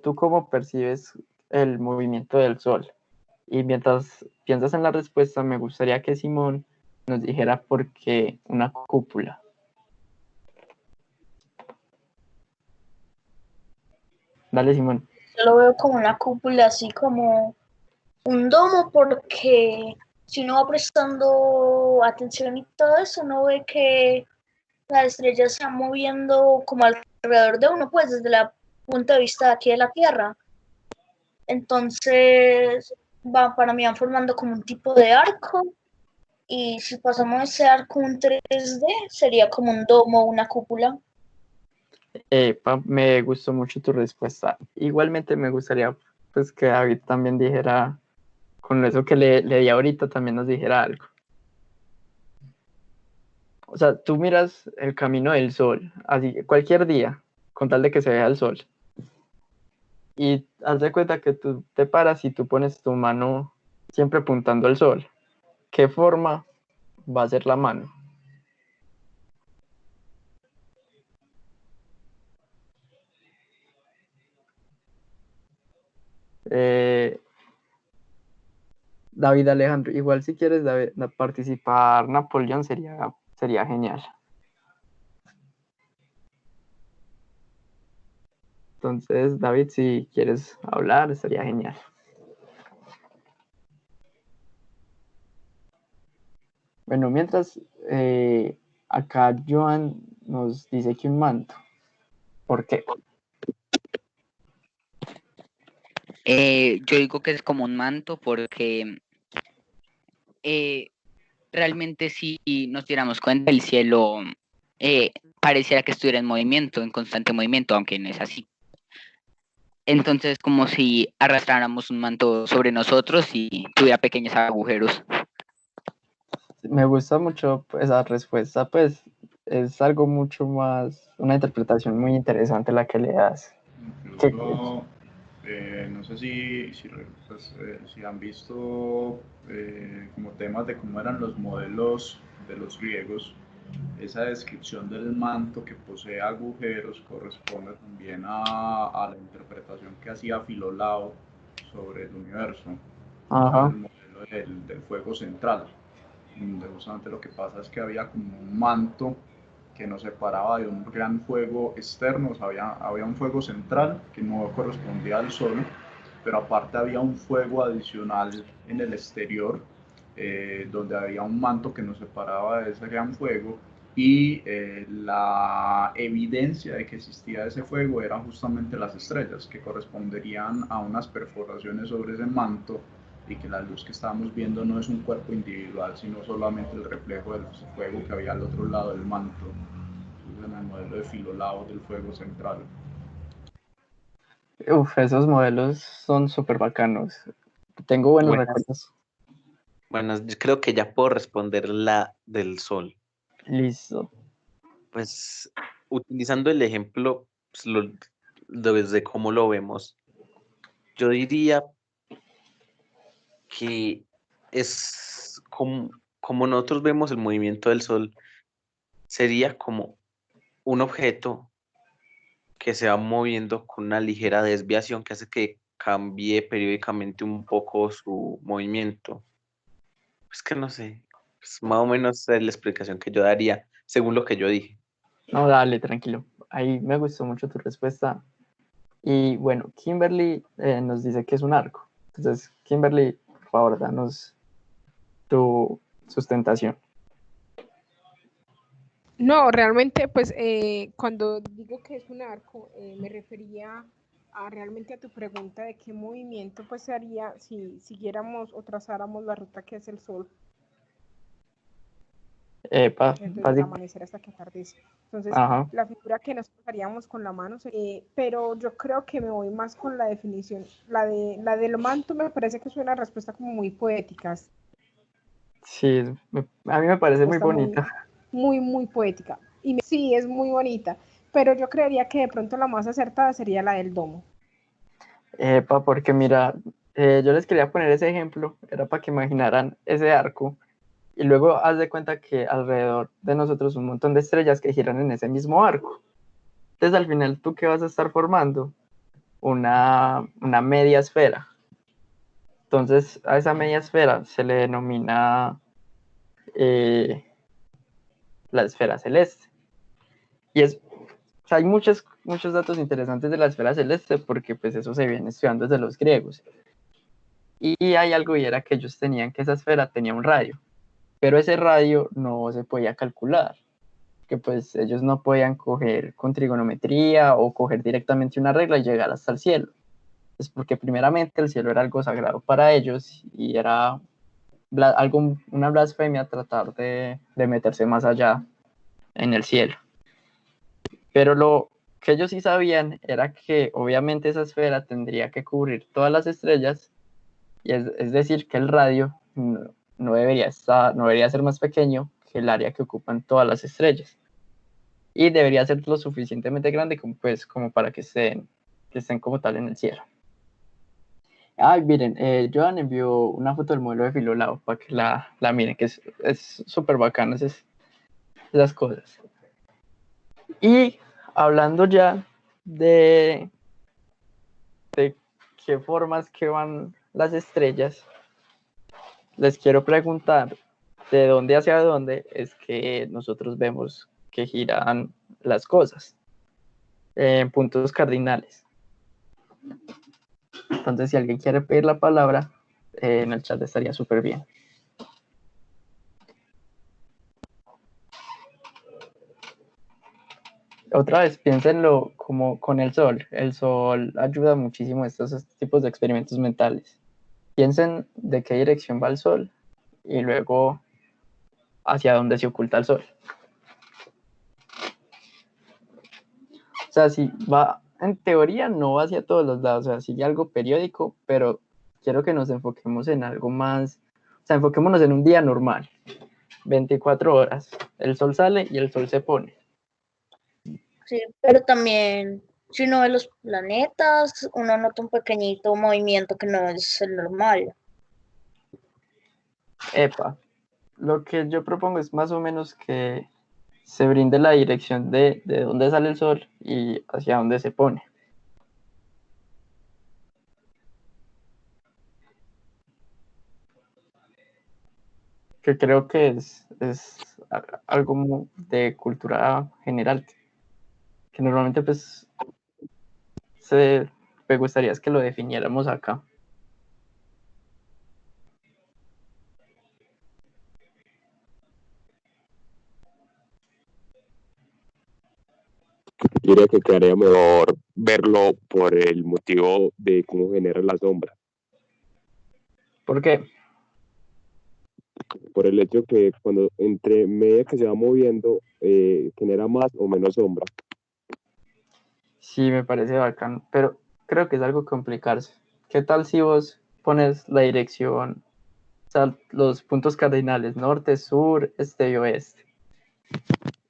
¿Tú cómo percibes el movimiento del sol? Y mientras piensas en la respuesta, me gustaría que Simón nos dijera por qué una cúpula. Dale, Simón.
Yo lo veo como una cúpula, así como un domo, porque si uno va prestando atención y todo eso, uno ve que las estrellas se van moviendo como alrededor de uno, pues desde el punto de vista de aquí de la Tierra. Entonces, para mí van formando como un tipo de arco, y si pasamos ese arco un 3D, sería como un domo, una cúpula.
Me gustó mucho tu respuesta. Igualmente me gustaría pues que David también dijera, con eso que le di ahorita, también nos dijera algo. O sea, tú miras el camino del sol, así cualquier día, con tal de que se vea el sol. Y haz de cuenta que tú te paras y tú pones tu mano siempre apuntando al sol. ¿Qué forma va a ser la mano? Eh, David Alejandro, igual si quieres participar, Napoleón sería genial. Entonces, David, si quieres hablar, sería genial. Bueno, mientras acá Joan nos dice que un manto. ¿Por qué?
Yo digo que es como un manto porque realmente si nos diéramos cuenta, el cielo pareciera que estuviera en movimiento, en constante movimiento, aunque no es así. Entonces, como si arrastráramos un manto sobre nosotros y tuviera pequeños agujeros.
Me gusta mucho esa respuesta, pues es algo mucho más, una interpretación muy interesante la que le das.
Incluso, no sé si han visto como temas de cómo eran los modelos de los griegos. Esa descripción del manto que posee agujeros corresponde también a la interpretación que hacía Filolao sobre el universo, sobre el modelo del fuego central, donde justamente lo que pasa es que había como un manto que nos separaba de un gran fuego externo. O sea, había un fuego central que no correspondía al Sol, pero aparte había un fuego adicional en el exterior, donde había un manto que nos separaba de ese gran fuego, y la evidencia de que existía ese fuego eran justamente las estrellas, que corresponderían a unas perforaciones sobre ese manto, y que la luz que estamos viendo no es un cuerpo individual, sino solamente el reflejo del fuego que había al otro lado del manto, en el modelo de Filolao del fuego central.
Uf, esos modelos son súper bacanos. Tengo buenos
Buenas,
recuerdos.
buenas. Yo creo que ya puedo responder la del sol.
Listo.
Pues utilizando el ejemplo, pues, desde cómo lo vemos, yo diría que es como nosotros vemos el movimiento del sol, sería como un objeto que se va moviendo con una ligera desviación que hace que cambie periódicamente un poco su movimiento. Pues que no sé, pues más o menos es la explicación que yo daría según lo que yo dije.
No, dale, tranquilo. Ahí me gustó mucho tu respuesta. Y bueno, Kimberly nos dice que es un arco. Entonces, Kimberly, por favor, danos tu sustentación.
No, realmente, pues cuando digo que es un arco, me refería realmente a tu pregunta de qué movimiento pues se haría si siguiéramos o trazáramos la ruta que es el sol, desde el amanecer hasta que atardece. Entonces, la figura que nosotros haríamos con la mano, pero yo creo que me voy más con la definición, la del manto me parece que es una respuesta como muy poética.
Sí, a mí me parece muy bonita.
Muy poética. Y sí, es muy bonita, pero yo creería que de pronto la más acertada sería la del domo.
Porque mira, yo les quería poner ese ejemplo, era para que imaginaran ese arco, y luego haz de cuenta que alrededor de nosotros un montón de estrellas que giran en ese mismo arco. Entonces al final, ¿tú qué vas a estar formando? Una media esfera. Entonces a esa media esfera se le denomina la esfera celeste. Y hay muchos datos interesantes de la esfera celeste porque pues eso se viene estudiando desde los griegos. Y hay algo, y era que ellos tenían que esa esfera tenía un radio, pero ese radio no se podía calcular, que pues ellos no podían coger con trigonometría o coger directamente una regla y llegar hasta el cielo. Es porque primeramente el cielo era algo sagrado para ellos y era una blasfemia tratar de meterse más allá en el cielo. Pero lo que ellos sí sabían era que obviamente esa esfera tendría que cubrir todas las estrellas, y es decir, que el radio no debería ser más pequeño que el área que ocupan todas las estrellas. Y debería ser lo suficientemente grande como para que estén como tal en el cielo. Ay, miren, Joan envió una foto del modelo de Filolao para que la miren, que es súper bacano esas cosas. Y hablando ya de qué formas que van las estrellas, les quiero preguntar de dónde hacia dónde es que nosotros vemos que giran las cosas en puntos cardinales. Entonces, si alguien quiere pedir la palabra, en el chat estaría súper bien. otra vez, piénsenlo como con el sol. El sol ayuda muchísimo a estos tipos de experimentos mentales. Piensen de qué dirección va el sol y luego hacia dónde se oculta el sol. O sea, si va, en teoría no va hacia todos los lados, o sea, sigue algo periódico, pero quiero que nos enfoquemos en algo más, o sea, enfoquémonos en un día normal, 24 horas, el sol sale y el sol se pone.
Sí, pero también, si uno ve los planetas, uno nota un pequeñito movimiento que no es el normal.
Epa, lo que yo propongo es más o menos que se brinde la dirección de dónde sale el sol y hacia dónde se pone. Que creo que es algo de cultura general, que normalmente pues me gustaría que lo definiéramos acá.
Yo diría que quedaría mejor verlo por el motivo de cómo genera la sombra.
¿Por qué?
Por el hecho que cuando entre medida que se va moviendo, genera más o menos sombra.
Sí, me parece bacán, pero creo que es algo complicarse. ¿Qué tal si vos pones la dirección, o sea, los puntos cardinales, norte, sur, este y oeste,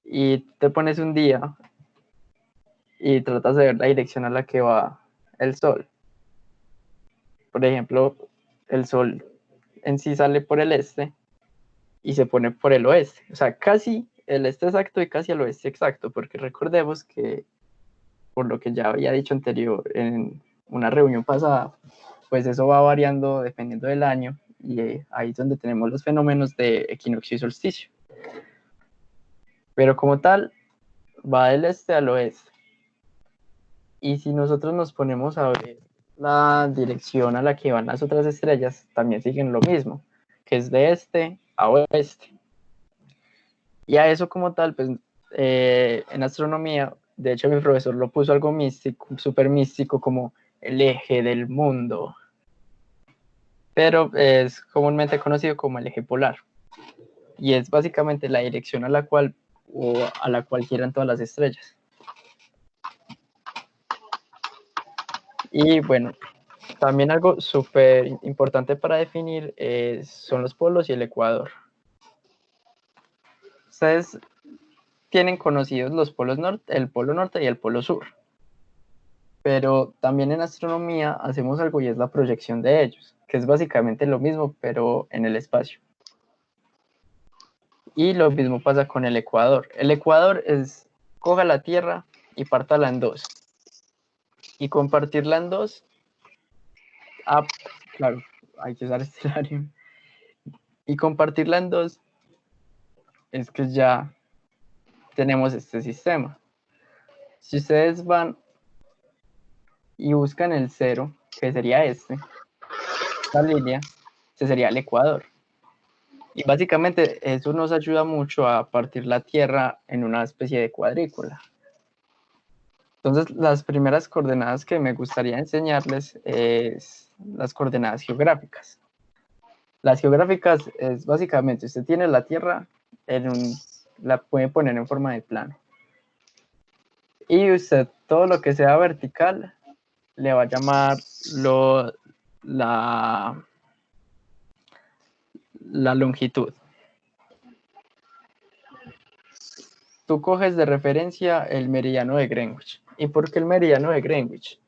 y te pones un día y tratas de ver la dirección a la que va el sol? Por ejemplo, el sol en sí sale por el este y se pone por el oeste, o sea, casi el este exacto y casi el oeste exacto, porque recordemos que, por lo que ya había dicho anterior en una reunión pasada, pues eso va variando dependiendo del año, y ahí es donde tenemos los fenómenos de equinoccio y solsticio. Pero como tal, va del este al oeste. Y si nosotros nos ponemos a ver la dirección a la que van las otras estrellas, también siguen lo mismo, que es de este a oeste. Y a eso como tal, pues en astronomía, de hecho mi profesor lo puso algo místico, súper místico, como el eje del mundo, pero es comúnmente conocido como el eje polar, y es básicamente la dirección a la cual giran todas las estrellas. Y bueno, también algo súper importante para definir son los polos y el ecuador. Ustedes tienen conocidos los polos norte, el polo norte y el polo sur, pero también en astronomía hacemos algo y es la proyección de ellos, que es básicamente lo mismo pero en el espacio. Y lo mismo pasa con el ecuador. El ecuador es, coja la Tierra y pártala en dos, y compartirla en dos, claro, hay que usar Stellarium, y compartirla en dos es que ya tenemos este sistema. Si ustedes van y buscan el cero, que sería esta línea, ese sería el ecuador. Y básicamente eso nos ayuda mucho a partir la Tierra en una especie de cuadrícula. Entonces, las primeras coordenadas que me gustaría enseñarles es las coordenadas geográficas. Las geográficas es básicamente, usted tiene la Tierra, la puede poner en forma de plano. Y usted, todo lo que sea vertical, le va a llamar la longitud. Tú coges de referencia el meridiano de Greenwich. ¿Y por qué el meridiano de Greenwich?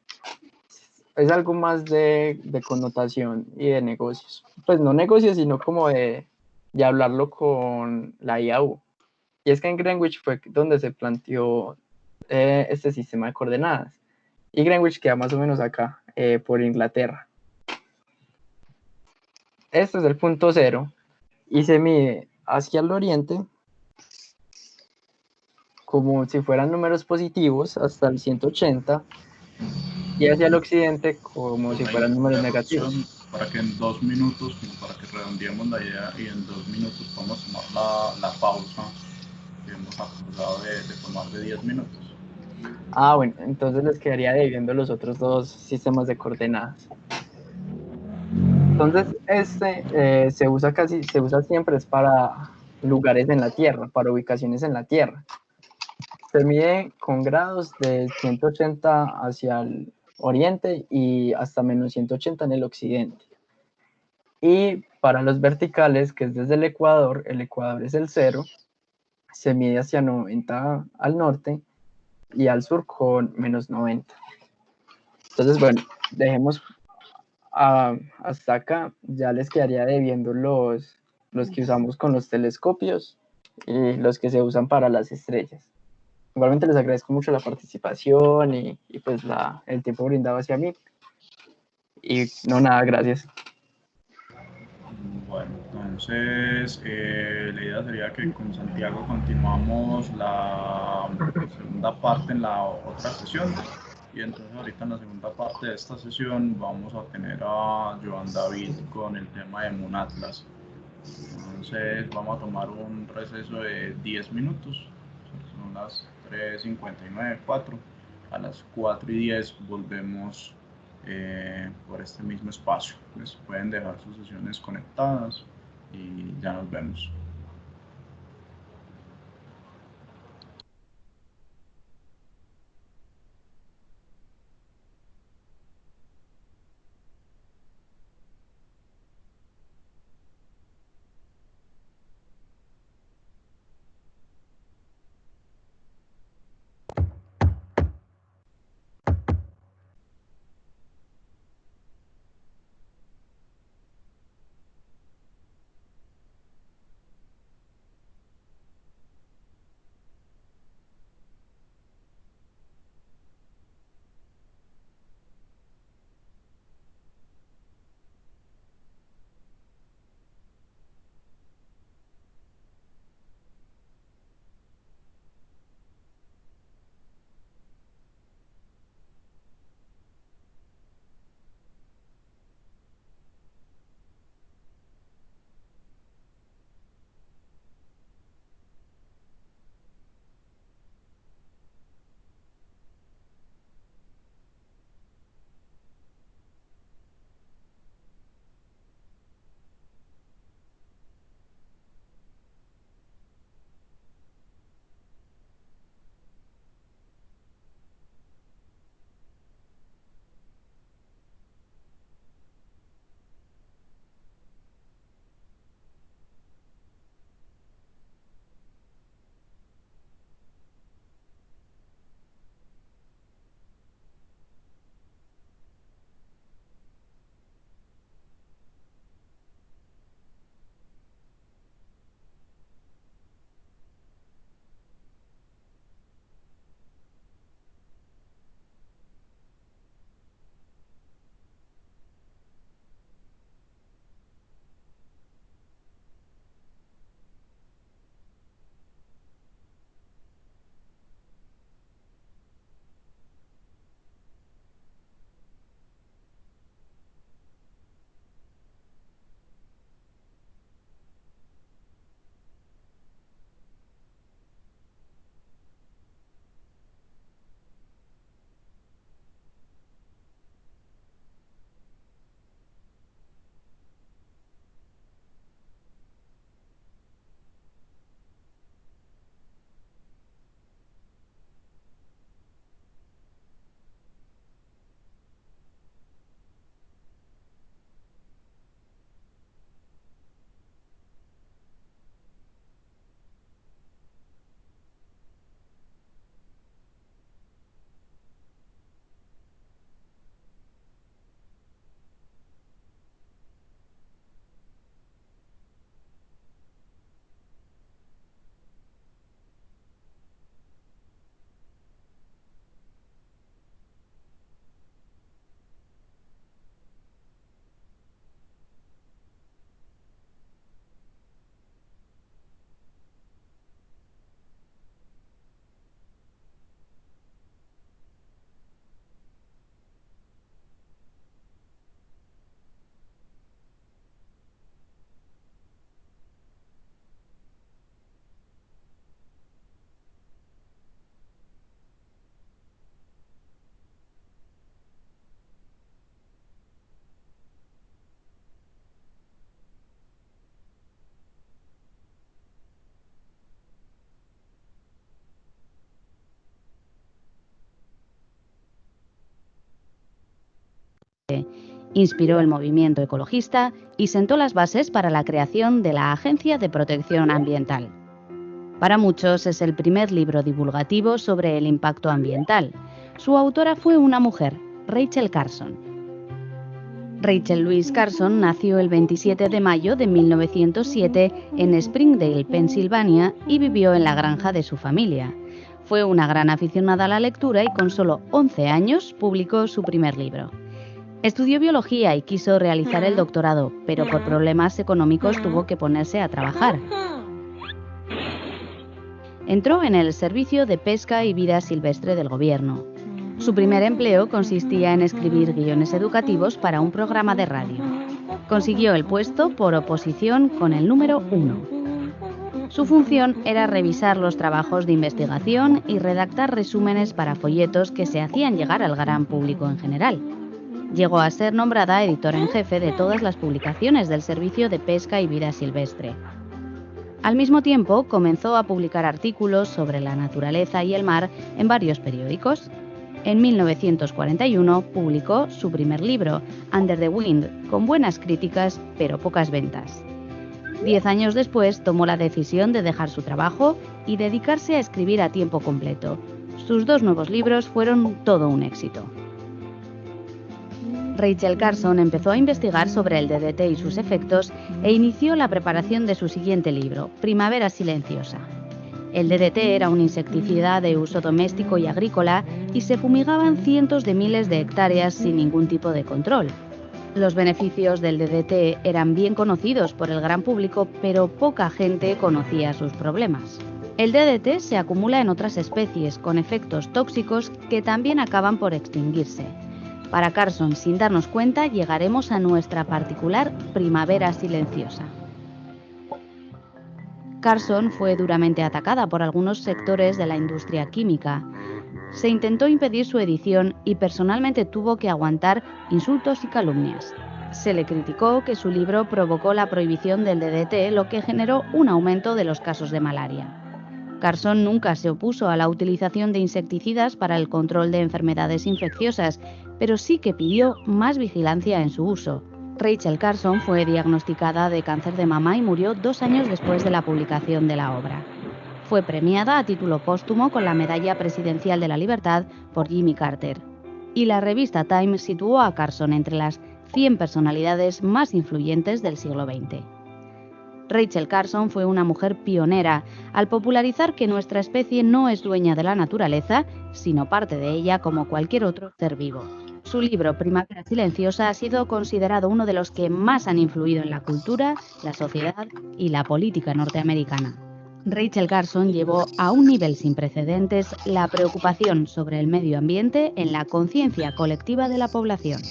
Es algo más de connotación y de negocios. Pues no negocios, sino como de hablarlo con la IAU. Y es que en Greenwich fue donde se planteó este sistema de coordenadas. Y Greenwich queda más o menos acá, por Inglaterra. Este es el punto cero y se mide hacia el oriente como si fueran números positivos hasta el 180 y hacia el occidente como si fueran números negativos.
Para que en 2 minutos, como para que redondeemos la idea y en 2 minutos podamos tomar la pausa que hemos acordado de tomar de 10 minutos.
Bueno, entonces les quedaría debiendo los otros dos sistemas de coordenadas. Entonces, se usa siempre es para lugares en la Tierra, para ubicaciones en la Tierra. Se mide con grados de 180 hacia el oriente y hasta menos 180 en el occidente. Y para los verticales, que es desde el Ecuador es el 0, se mide hacia 90 al norte y al sur con menos 90. Entonces, bueno, dejemos hasta acá. Ya les quedaría debiendo los que usamos con los telescopios y los que se usan para las estrellas. Igualmente les agradezco mucho la participación y pues el tiempo brindado hacia mí. Y no, nada, gracias.
Bueno, entonces la idea sería que con Santiago continuamos la segunda parte en la otra sesión. Y entonces ahorita en la segunda parte de esta sesión vamos a tener a Joan David con el tema de Munatlas. Entonces vamos a tomar un receso de 10 minutos. Son las 3:59, 4. A las 4:10 volvemos por este mismo espacio. Pues pueden dejar sus sesiones conectadas y ya nos vemos.
Inspiró el movimiento ecologista y sentó las bases para la creación de la Agencia de Protección Ambiental. Para muchos es el primer libro divulgativo sobre el impacto ambiental. Su autora fue una mujer, Rachel Carson. Rachel Louise Carson nació el 27 de mayo de 1907 en Springdale, Pensilvania, y vivió en la granja de su familia. Fue una gran aficionada a la lectura y con solo 11 años publicó su primer libro. Estudió biología y quiso realizar el doctorado, pero por problemas económicos tuvo que ponerse a trabajar. Entró en el Servicio de Pesca y Vida Silvestre del gobierno. Su primer empleo consistía en escribir guiones educativos para un programa de radio. Consiguió el puesto por oposición con el número 1. Su función era revisar los trabajos de investigación y redactar resúmenes para folletos que se hacían llegar al gran público en general. Llegó a ser nombrada editora en jefe de todas las publicaciones del Servicio de Pesca y Vida Silvestre. Al mismo tiempo, comenzó a publicar artículos sobre la naturaleza y el mar en varios periódicos. En 1941 publicó su primer libro, Under the Wind, con buenas críticas pero pocas ventas. 10 años después tomó la decisión de dejar su trabajo y dedicarse a escribir a tiempo completo. Sus 2 nuevos libros fueron todo un éxito. Rachel Carson empezó a investigar sobre el DDT y sus efectos e inició la preparación de su siguiente libro, Primavera Silenciosa. El DDT era un insecticida de uso doméstico y agrícola y se fumigaban cientos de miles de hectáreas sin ningún tipo de control. Los beneficios del DDT eran bien conocidos por el gran público, pero poca gente conocía sus problemas. El DDT se acumula en otras especies con efectos tóxicos que también acaban por extinguirse. Para Carson, sin darnos cuenta, llegaremos a nuestra particular primavera silenciosa. Carson fue duramente atacada por algunos sectores de la industria química. Se intentó impedir su edición y personalmente tuvo que aguantar insultos y calumnias. Se le criticó que su libro provocó la prohibición del DDT, lo que generó un aumento de los casos de malaria. Carson nunca se opuso a la utilización de insecticidas para el control de enfermedades infecciosas, pero sí que pidió más vigilancia en su uso. Rachel Carson fue diagnosticada de cáncer de mama y murió 2 años después de la publicación de la obra. Fue premiada a título póstumo con la Medalla Presidencial de la Libertad por Jimmy Carter. Y la revista Time situó a Carson entre las 100 personalidades más influyentes del siglo XX. Rachel Carson fue una mujer pionera al popularizar que nuestra especie no es dueña de la naturaleza, sino parte de ella como cualquier otro ser vivo. Su libro Primavera Silenciosa ha sido considerado uno de los que más han influido en la cultura, la sociedad y la política norteamericana. Rachel Carson llevó a un nivel sin precedentes la preocupación sobre el medio ambiente en la conciencia colectiva de la población.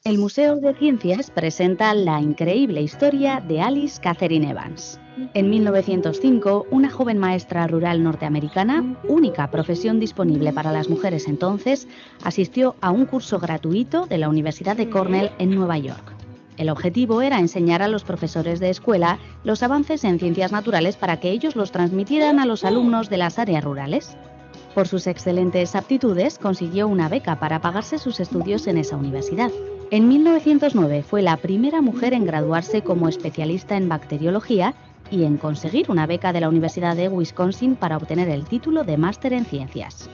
El Museo de Ciencias presenta la increíble historia de Alice Catherine Evans. En 1905, una joven maestra rural norteamericana, única profesión disponible para las mujeres entonces, asistió a un curso gratuito de la Universidad de Cornell en Nueva York. El objetivo era enseñar a los profesores de escuela los avances en ciencias naturales para que ellos los transmitieran a los alumnos de las áreas rurales. Por sus excelentes aptitudes, consiguió una beca para pagarse sus estudios en esa universidad. En 1909 fue la primera mujer en graduarse como especialista en bacteriología y en conseguir una beca de la Universidad de Wisconsin para obtener el título de máster en ciencias.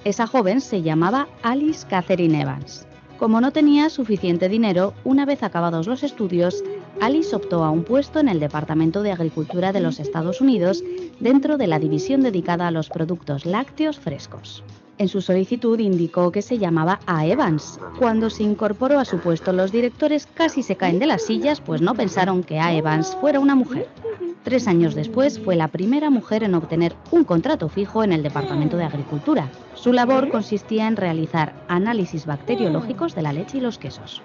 Esa joven se llamaba Alice Catherine Evans. Como no tenía suficiente dinero, una vez acabados los estudios, Alice optó a un puesto en el Departamento de Agricultura de los Estados Unidos dentro de la división dedicada a los productos lácteos frescos. En su solicitud indicó que se llamaba A. Evans. Cuando se incorporó a su puesto, los directores casi se caen de las sillas, pues no pensaron que A. Evans fuera una mujer. 3 años después fue la primera mujer en obtener un contrato fijo en el Departamento de Agricultura. Su labor consistía en realizar análisis bacteriológicos de la leche y los quesos.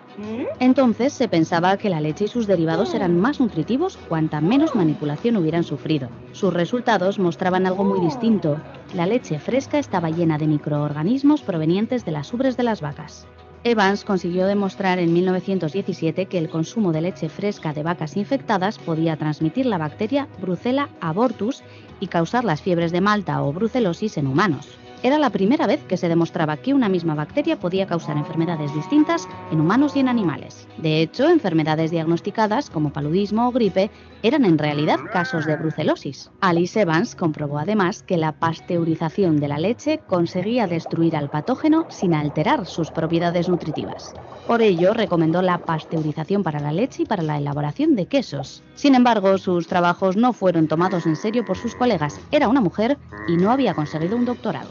Entonces se pensaba que la leche y sus derivados eran más nutritivos cuanta menos manipulación hubieran sufrido. Sus resultados mostraban algo muy distinto. La leche fresca estaba llena de microorganismos provenientes de las ubres de las vacas. Evans consiguió demostrar en 1917 que el consumo de leche fresca de vacas infectadas podía transmitir la bacteria Brucella abortus y causar las fiebres de Malta o brucelosis en humanos. Era la primera vez que se demostraba que una misma bacteria podía causar enfermedades distintas en humanos y en animales. De hecho, enfermedades diagnosticadas como paludismo o gripe eran en realidad casos de brucelosis. Alice Evans comprobó además que la pasteurización de la leche conseguía destruir al patógeno sin alterar sus propiedades nutritivas. Por ello, recomendó la pasteurización para la leche y para la elaboración de quesos. Sin embargo, sus trabajos no fueron tomados en serio por sus colegas. Era una mujer y no había conseguido un doctorado.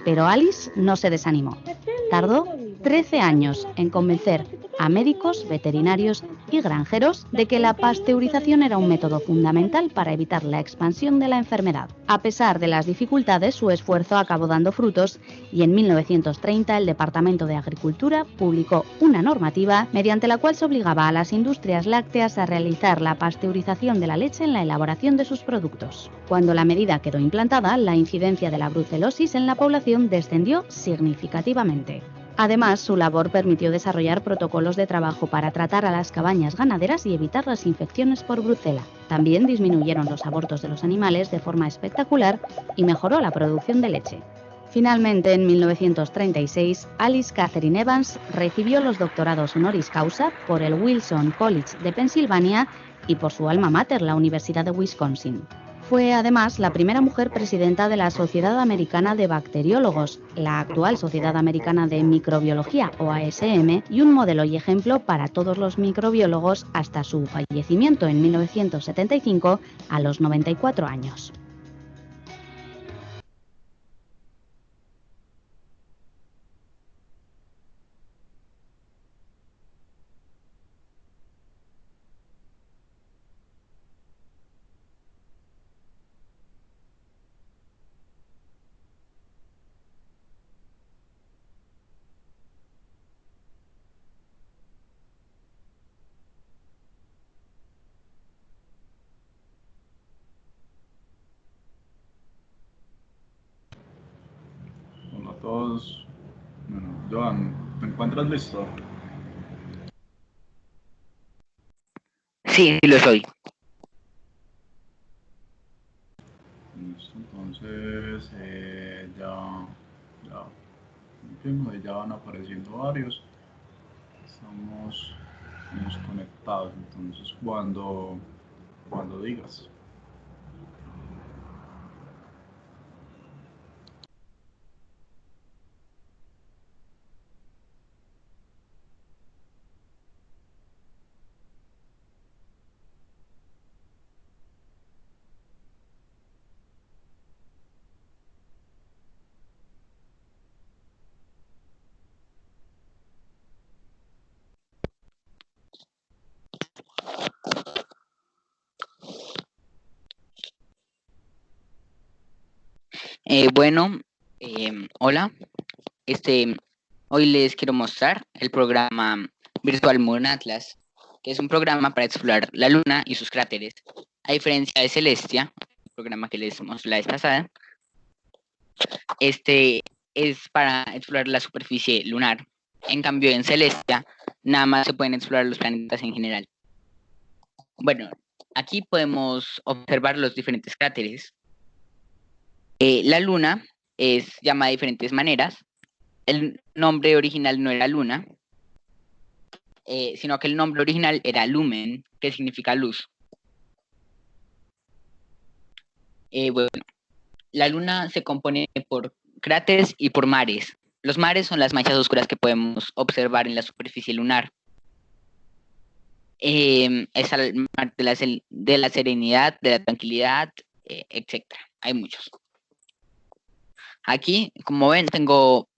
Pero Alice no se desanimó. Tardó 13 años en convencer a médicos, veterinarios y granjeros de que la pasteurización era un método fundamental para evitar la expansión de la enfermedad. A pesar de las dificultades, su esfuerzo acabó dando frutos y en 1930 el Departamento de Agricultura publicó una normativa mediante la cual se obligaba a las industrias lácteas a realizar la pasteurización de la leche en la elaboración de sus productos. Cuando la medida quedó implantada, la incidencia de la brucelosis en la población descendió significativamente. Además, su labor permitió desarrollar protocolos de trabajo para tratar a las cabañas ganaderas y evitar las infecciones por brucela. También disminuyeron los abortos de los animales de forma espectacular y mejoró la producción de leche. Finalmente, en 1936, Alice Catherine Evans recibió los doctorados honoris causa por el Wilson College de Pensilvania y por su alma mater, la Universidad de Wisconsin. Fue además la primera mujer presidenta de la Sociedad Americana de Bacteriólogos, la actual Sociedad Americana de Microbiología o ASM, y un modelo y ejemplo para todos los microbiólogos hasta su fallecimiento en 1975 a los 94 años.
Hola a todos. Bueno, Joan, ¿te encuentras listo?
Sí, lo soy.
Listo, entonces entiendo, ya van apareciendo varios. Estamos conectados, entonces cuando digas.
Hola. Hoy les quiero mostrar el programa virtual Moon Atlas, que es un programa para explorar la Luna y sus cráteres. A diferencia de Celestia, el programa que les mostré la vez pasada, este es para explorar la superficie lunar. En cambio, en Celestia, nada más se pueden explorar los planetas en general. Bueno, aquí podemos observar los diferentes cráteres. La Luna es llamada de diferentes maneras. El nombre original no era Luna, sino que el nombre original era Lumen, que significa luz. Bueno, la Luna se compone por cráteres y por mares. Los mares son las manchas oscuras que podemos observar en la superficie lunar. Es el mar de la serenidad, de la tranquilidad, etc. Hay muchos. Aquí, como ven, tengo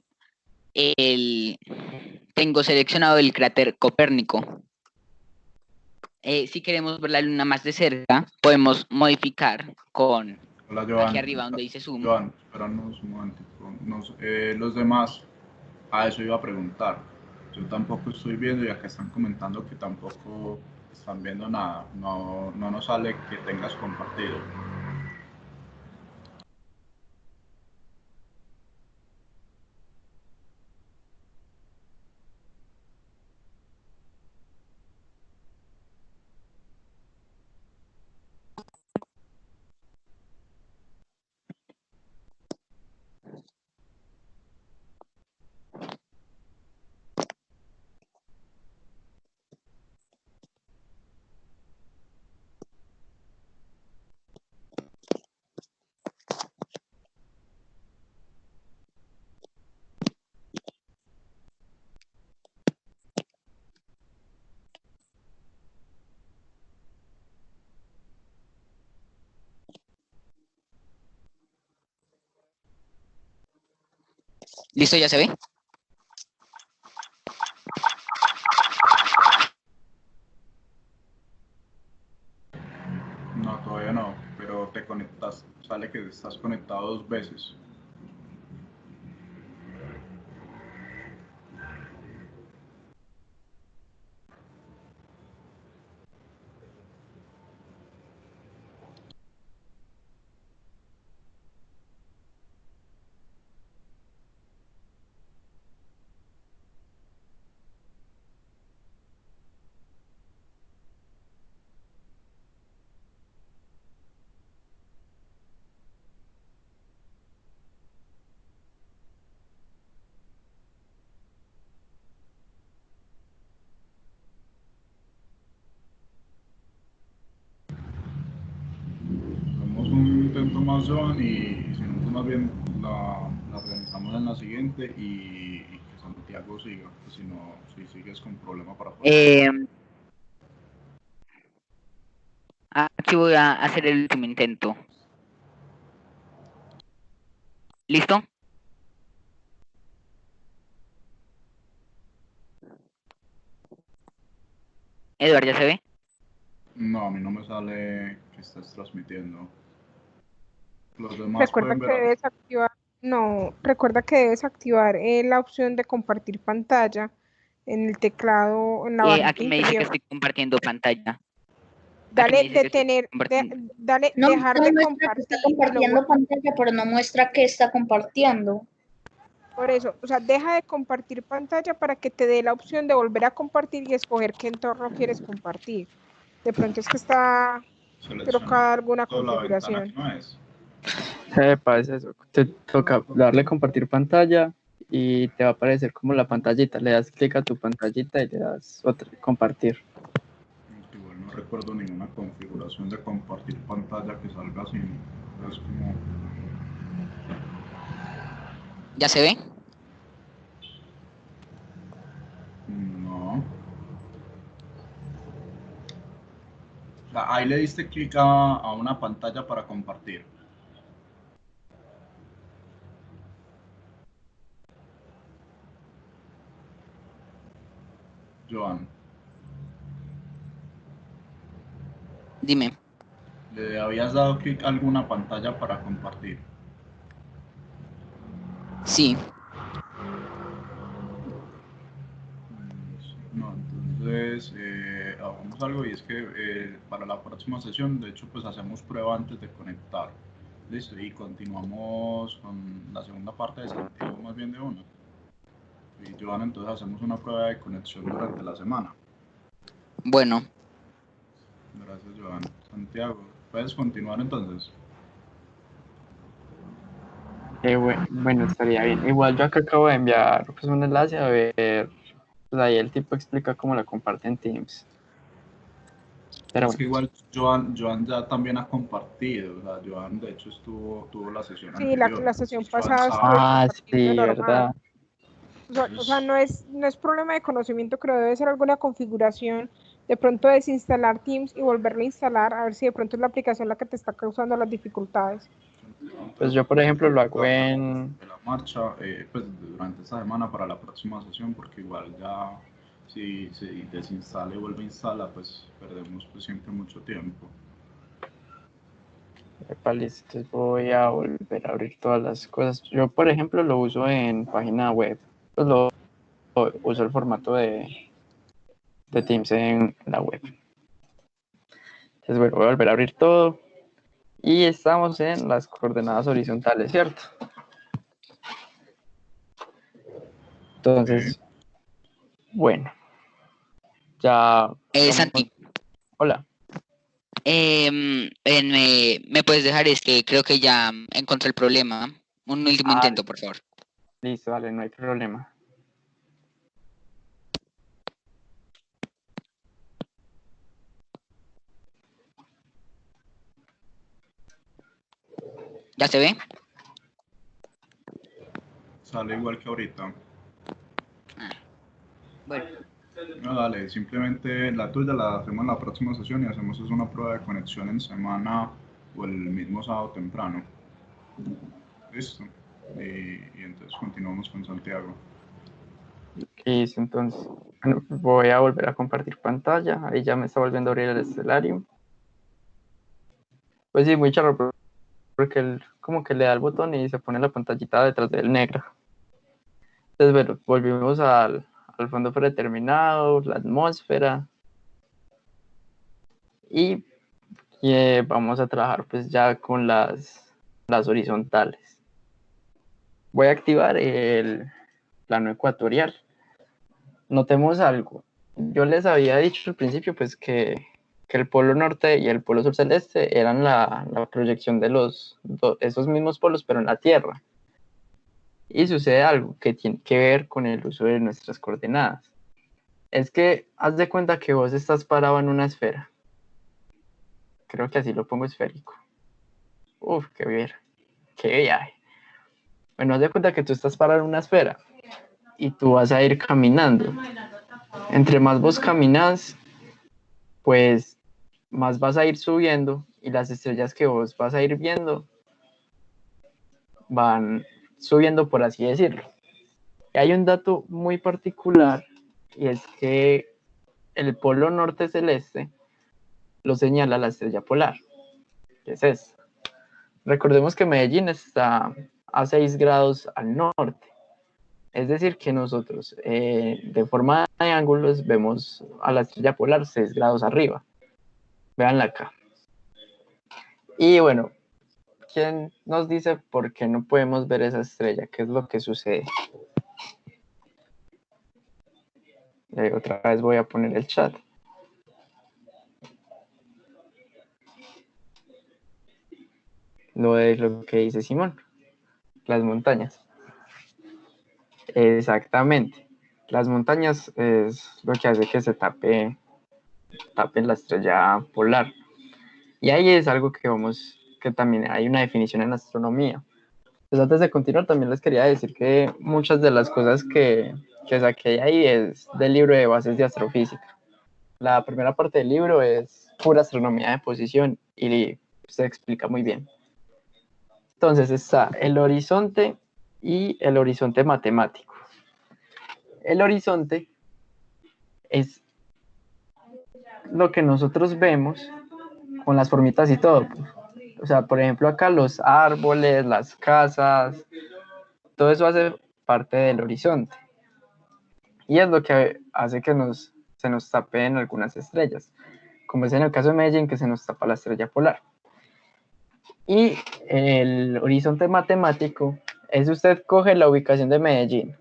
seleccionado el cráter Copérnico. si queremos ver la luna más de cerca, podemos modificar con
Hola, Joan.
aquí arriba donde dice zoom.
Joan, espéranos un momentico. Los demás, a eso iba a preguntar. Yo tampoco estoy viendo y acá están comentando que tampoco están viendo nada. No nos sale que tengas compartido.
¿Listo? ¿Ya se ve?
No, todavía no, pero te conectas, sale que estás conectado 2 veces. Hacemos un intento más, Joan, y si no, pues más bien la organizamos en la siguiente y que Santiago siga, pues si no, si sigues con problema para poder...
Aquí voy a hacer el último intento. ¿Listo? Eduardo, ¿ya se ve?
No, a mí no me sale que estés transmitiendo. Los demás pueden ver.
Recuerda que debes activar la opción de compartir pantalla en el teclado, en la barrita
aquí me dice que estoy compartiendo pantalla.
Dale detener, dale
no,
dejar
no
de
muestra
compartir.
que está compartiendo pantalla, pero no muestra que está compartiendo.
Por eso, o sea, deja de compartir pantalla para que te dé la opción de volver a compartir y escoger qué entorno quieres compartir. De pronto es que está trocada alguna configuración.
No es.
Es eso. Te toca darle compartir pantalla y te va a aparecer como la pantallita. Le das clic a tu pantallita y le das compartir.
Igual no recuerdo ninguna configuración de compartir pantalla que salga así. Es como...
¿Ya se ve?
No. O sea, ahí le diste clic a una pantalla para compartir. Joan.
Dime.
¿Le habías dado clic a alguna pantalla para compartir?
Sí.
No, entonces hagamos algo y es que para la próxima sesión, de hecho, pues hacemos prueba antes de conectar. Listo, y continuamos con la segunda parte de Santiago, más bien de una. Y Joan, entonces hacemos una prueba de conexión durante la semana.
Bueno.
Gracias, Joan. Santiago, ¿puedes continuar entonces?
Bueno, estaría bien. Igual yo acá acabo de enviar pues, un enlace a ver, pues ahí el tipo explica cómo la comparte en Teams. Pero
es que igual Joan ya también ha compartido, o sea, Joan de hecho tuvo la sesión anterior.
Sí, la sesión pasada
sí, verdad.
O sea, no es problema de conocimiento, creo debe ser alguna configuración, de pronto desinstalar Teams y volverlo a instalar, a ver si de pronto es la aplicación la que te está causando las dificultades.
Pues yo, por ejemplo, lo hago en...
De la marcha, pues durante esta semana para la próxima sesión, porque igual ya si se desinstala y vuelve a instalar, pues perdemos pues siempre mucho tiempo.
Listo, entonces voy a volver a abrir todas las cosas. Yo, por ejemplo, lo uso en página web. Pues uso el formato de Teams en la web. Entonces, bueno, voy a volver a abrir todo. Y estamos en las coordenadas horizontales, ¿cierto? Entonces, bueno. Ya.
Santi.
Hola.
¿Me puedes dejar creo que ya encontré el problema. Un último intento, por favor.
Listo, vale, no hay problema.
¿Ya se ve?
Sale igual que ahorita.
Bueno.
No, dale, simplemente la tuya la hacemos en la próxima sesión y hacemos una prueba de conexión en semana o el mismo sábado temprano. Listo. Y entonces continuamos con Santiago.
Listo, entonces voy a volver a compartir pantalla. Ahí ya me está volviendo a abrir el escenario. Pues sí, muy charro, porque él como que le da el botón y se pone la pantallita detrás del negro. Entonces, bueno, volvimos al fondo predeterminado, la atmósfera. Y vamos a trabajar pues ya con las horizontales. Voy a activar el plano ecuatorial. Notemos algo. Yo les había dicho al principio pues que el polo norte y el polo sur celeste eran la proyección de esos mismos polos, pero en la Tierra. Y sucede algo que tiene que ver con el uso de nuestras coordenadas. Es que haz de cuenta que vos estás parado en una esfera. Creo que así lo pongo esférico. Uf, qué bien. Qué viaje. Bueno, haz de cuenta que tú estás parado en una esfera y tú vas a ir caminando. Entre más vos caminas, pues más vas a ir subiendo y las estrellas que vos vas a ir viendo van subiendo, por así decirlo. Y hay un dato muy particular y es que el polo norte celeste lo señala la estrella polar, que es esta. Recordemos que Medellín está a 6 grados al norte. Es decir, que nosotros de forma de ángulos vemos a la estrella polar 6 grados arriba. Véanla acá. Y bueno, ¿quién nos dice por qué no podemos ver esa estrella? ¿Qué es lo que sucede? Otra vez voy a poner el chat. Lo que dice Simón. Las montañas. Exactamente. Las montañas es lo que hace que se tape la estrella polar. Y ahí es algo que también hay una definición en astronomía. Pues antes de continuar, también les quería decir que muchas de las cosas que saqué de ahí es del libro de bases de astrofísica. La primera parte del libro es pura astronomía de posición y se explica muy bien. Entonces está el horizonte y el horizonte matemático. El horizonte es lo que nosotros vemos con las formitas y todo. O sea, por ejemplo, acá los árboles, las casas, todo eso hace parte del horizonte. Y es lo que hace que se nos tapen algunas estrellas, como es en el caso de Medellín, que se nos tapa la estrella polar. Y el horizonte matemático es usted coge la ubicación de Medellín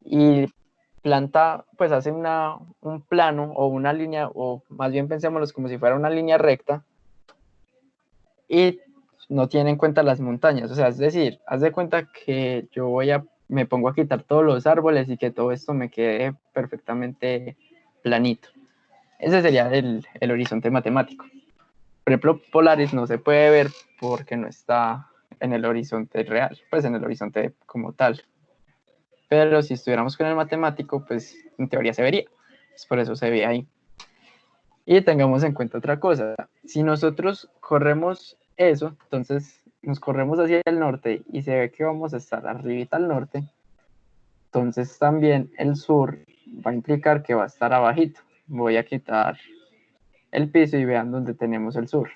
y planta, pues hace un plano o una línea, o más bien pensémoslo como si fuera una línea recta, y no tiene en cuenta las montañas. O sea, es decir, haz de cuenta que yo me pongo a quitar todos los árboles y que todo esto me quede perfectamente planito. Ese sería el horizonte matemático. Por ejemplo, Polaris no se puede ver porque no está en el horizonte real, pues en el horizonte como tal. Pero si estuviéramos con el matemático, pues en teoría se vería. Pues por eso se ve ahí. Y tengamos en cuenta otra cosa. Si nosotros corremos eso, entonces nos corremos hacia el norte y se ve que vamos a estar arribita al norte, entonces también el sur va a implicar que va a estar abajito. Voy a quitar el piso y vean dónde tenemos el sur.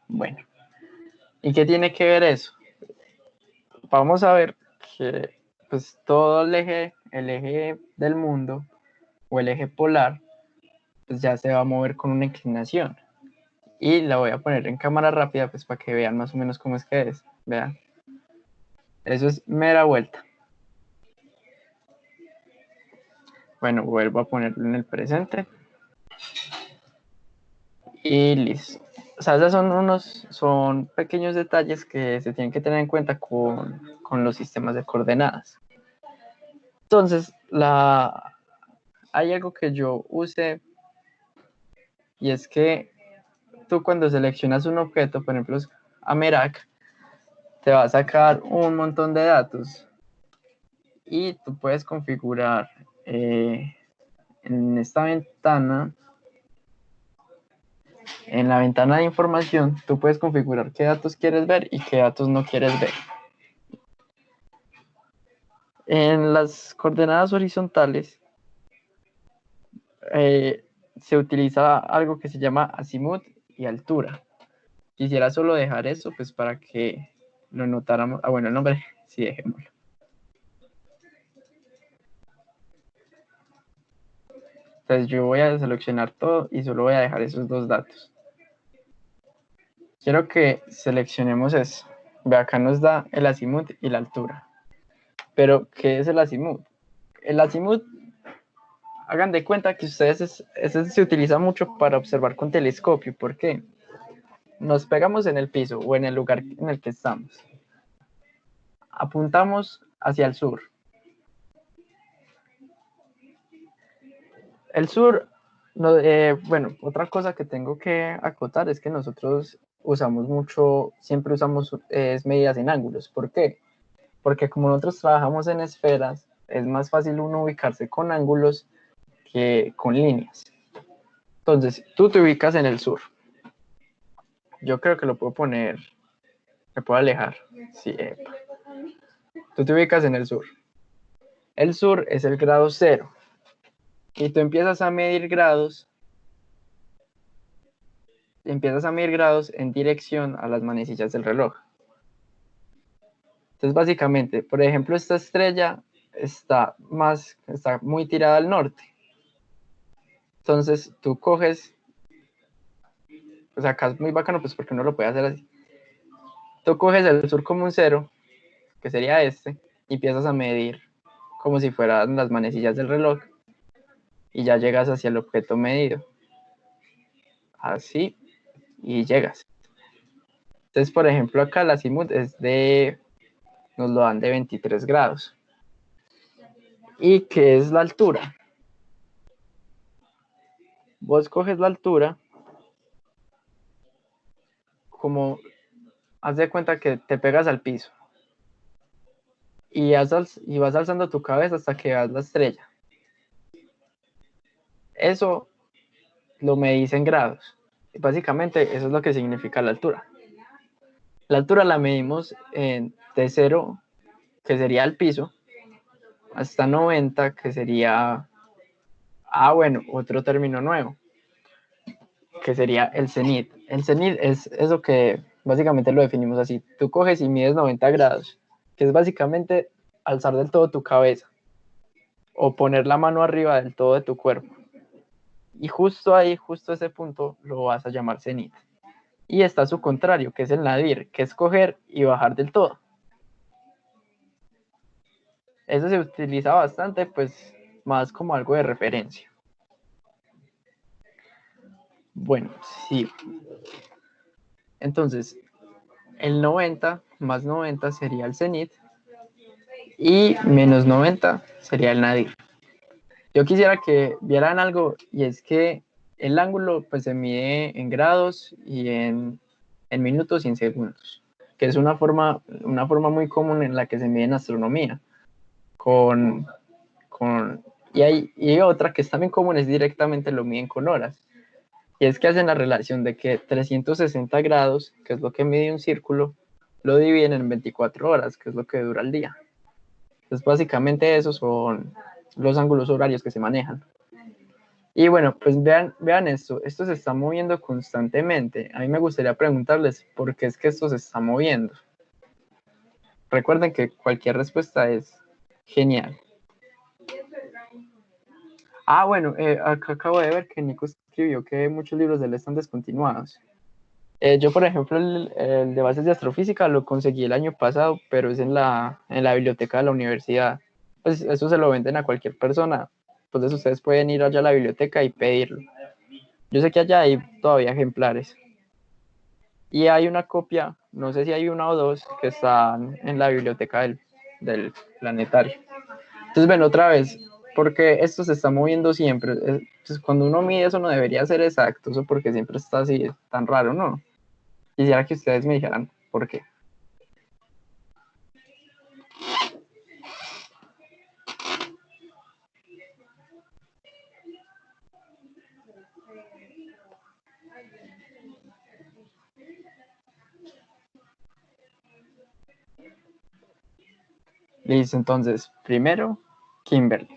Bueno, ¿y qué tiene que ver eso? Vamos a ver que pues todo el eje del mundo o el eje polar pues ya se va a mover con una inclinación. Y la voy a poner en cámara rápida pues para que vean más o menos cómo es que es. Vean. Eso es mera vuelta. Bueno, vuelvo a ponerlo en el presente. Y listo. O sea, esos son pequeños detalles que se tienen que tener en cuenta con los sistemas de coordenadas. Entonces, hay algo que yo use, y es que tú cuando seleccionas un objeto, por ejemplo, Amerak, te va a sacar un montón de datos. Y tú puedes configurar en esta ventana, en la ventana de información, tú puedes configurar qué datos quieres ver y qué datos no quieres ver. En las coordenadas horizontales se utiliza algo que se llama azimut y altura. Quisiera solo dejar eso pues para que lo notáramos. Bueno, el nombre sí, dejémoslo. Entonces yo voy a seleccionar todo y solo voy a dejar esos dos datos. Quiero que seleccionemos eso. Ve, acá nos da el azimut y la altura. Pero, ¿qué es el azimut? El azimut, hagan de cuenta que ustedes, ese se utiliza mucho para observar con telescopio. ¿Por qué? Nos pegamos en el piso o en el lugar en el que estamos. Apuntamos hacia el sur. El sur, bueno, otra cosa que tengo que acotar es que nosotros usamos mucho, siempre usamos medidas en ángulos. ¿Por qué? Porque como nosotros trabajamos en esferas, es más fácil uno ubicarse con ángulos que con líneas. Entonces, tú te ubicas en el sur. Yo creo que lo puedo poner, me puedo alejar. Sí, epa. Tú te ubicas en el sur. El sur es el grado 0. Y tú empiezas a medir grados. Empiezas a medir grados en dirección a las manecillas del reloj. Entonces, básicamente, por ejemplo, esta estrella está muy tirada al norte. Entonces, tú coges, pues acá es muy bacano, pues porque uno lo puede hacer así. Tú coges el sur como un 0, que sería este, y empiezas a medir como si fueran las manecillas del reloj, y ya llegas hacia el objeto medido. Así, y llegas. Entonces, por ejemplo, acá la azimut nos lo dan de 23 grados. ¿Y qué es la altura? Vos coges la altura como, haz de cuenta que te pegas al piso y vas alzando tu cabeza hasta que veas la estrella. Eso lo medís en grados. Y básicamente eso es lo que significa la altura. La altura la medimos de 0, que sería el piso, hasta 90, que sería, bueno, otro término nuevo, que sería el cenit. El cenit es eso que básicamente lo definimos así. Tú coges y mides 90 grados, que es básicamente alzar del todo tu cabeza o poner la mano arriba del todo de tu cuerpo. Y justo ahí, justo ese punto, lo vas a llamar cenit. Y está su contrario, que es el nadir, que es coger y bajar del todo. Eso se utiliza bastante, pues, más como algo de referencia. Bueno, sí. Entonces, el 90 más 90 sería el cenit y menos 90 sería el nadir. Yo quisiera que vieran algo, y es que el ángulo pues se mide en grados y en minutos y en segundos, que es una forma muy común en la que se mide en astronomía. Y hay otra que es también común, es directamente lo miden con horas. Y es que hacen la relación de que 360 grados, que es lo que mide un círculo, lo dividen en 24 horas, que es lo que dura el día. Entonces, básicamente esos son los ángulos horarios que se manejan. Y bueno, pues vean esto se está moviendo constantemente. A mí me gustaría preguntarles por qué es que esto se está moviendo. Recuerden que cualquier respuesta es genial. Ah, bueno, acá acabo de ver que Nico escribió que muchos libros de él están descontinuados. Yo, por ejemplo, el de bases de astrofísica lo conseguí el año pasado, pero es en la biblioteca de la universidad. Pues eso se lo venden a cualquier persona. Entonces ustedes pueden ir allá a la biblioteca y pedirlo. Yo sé que allá hay todavía ejemplares. Y hay una copia, no sé si hay una o dos, que están en la biblioteca del planetario. Entonces, ven otra vez, porque esto se está moviendo siempre. Pues, cuando uno mide eso no debería ser exacto, eso porque siempre está así, es tan raro, ¿no? Quisiera que ustedes me dijeran por qué. Listo, entonces, primero, Kimberly.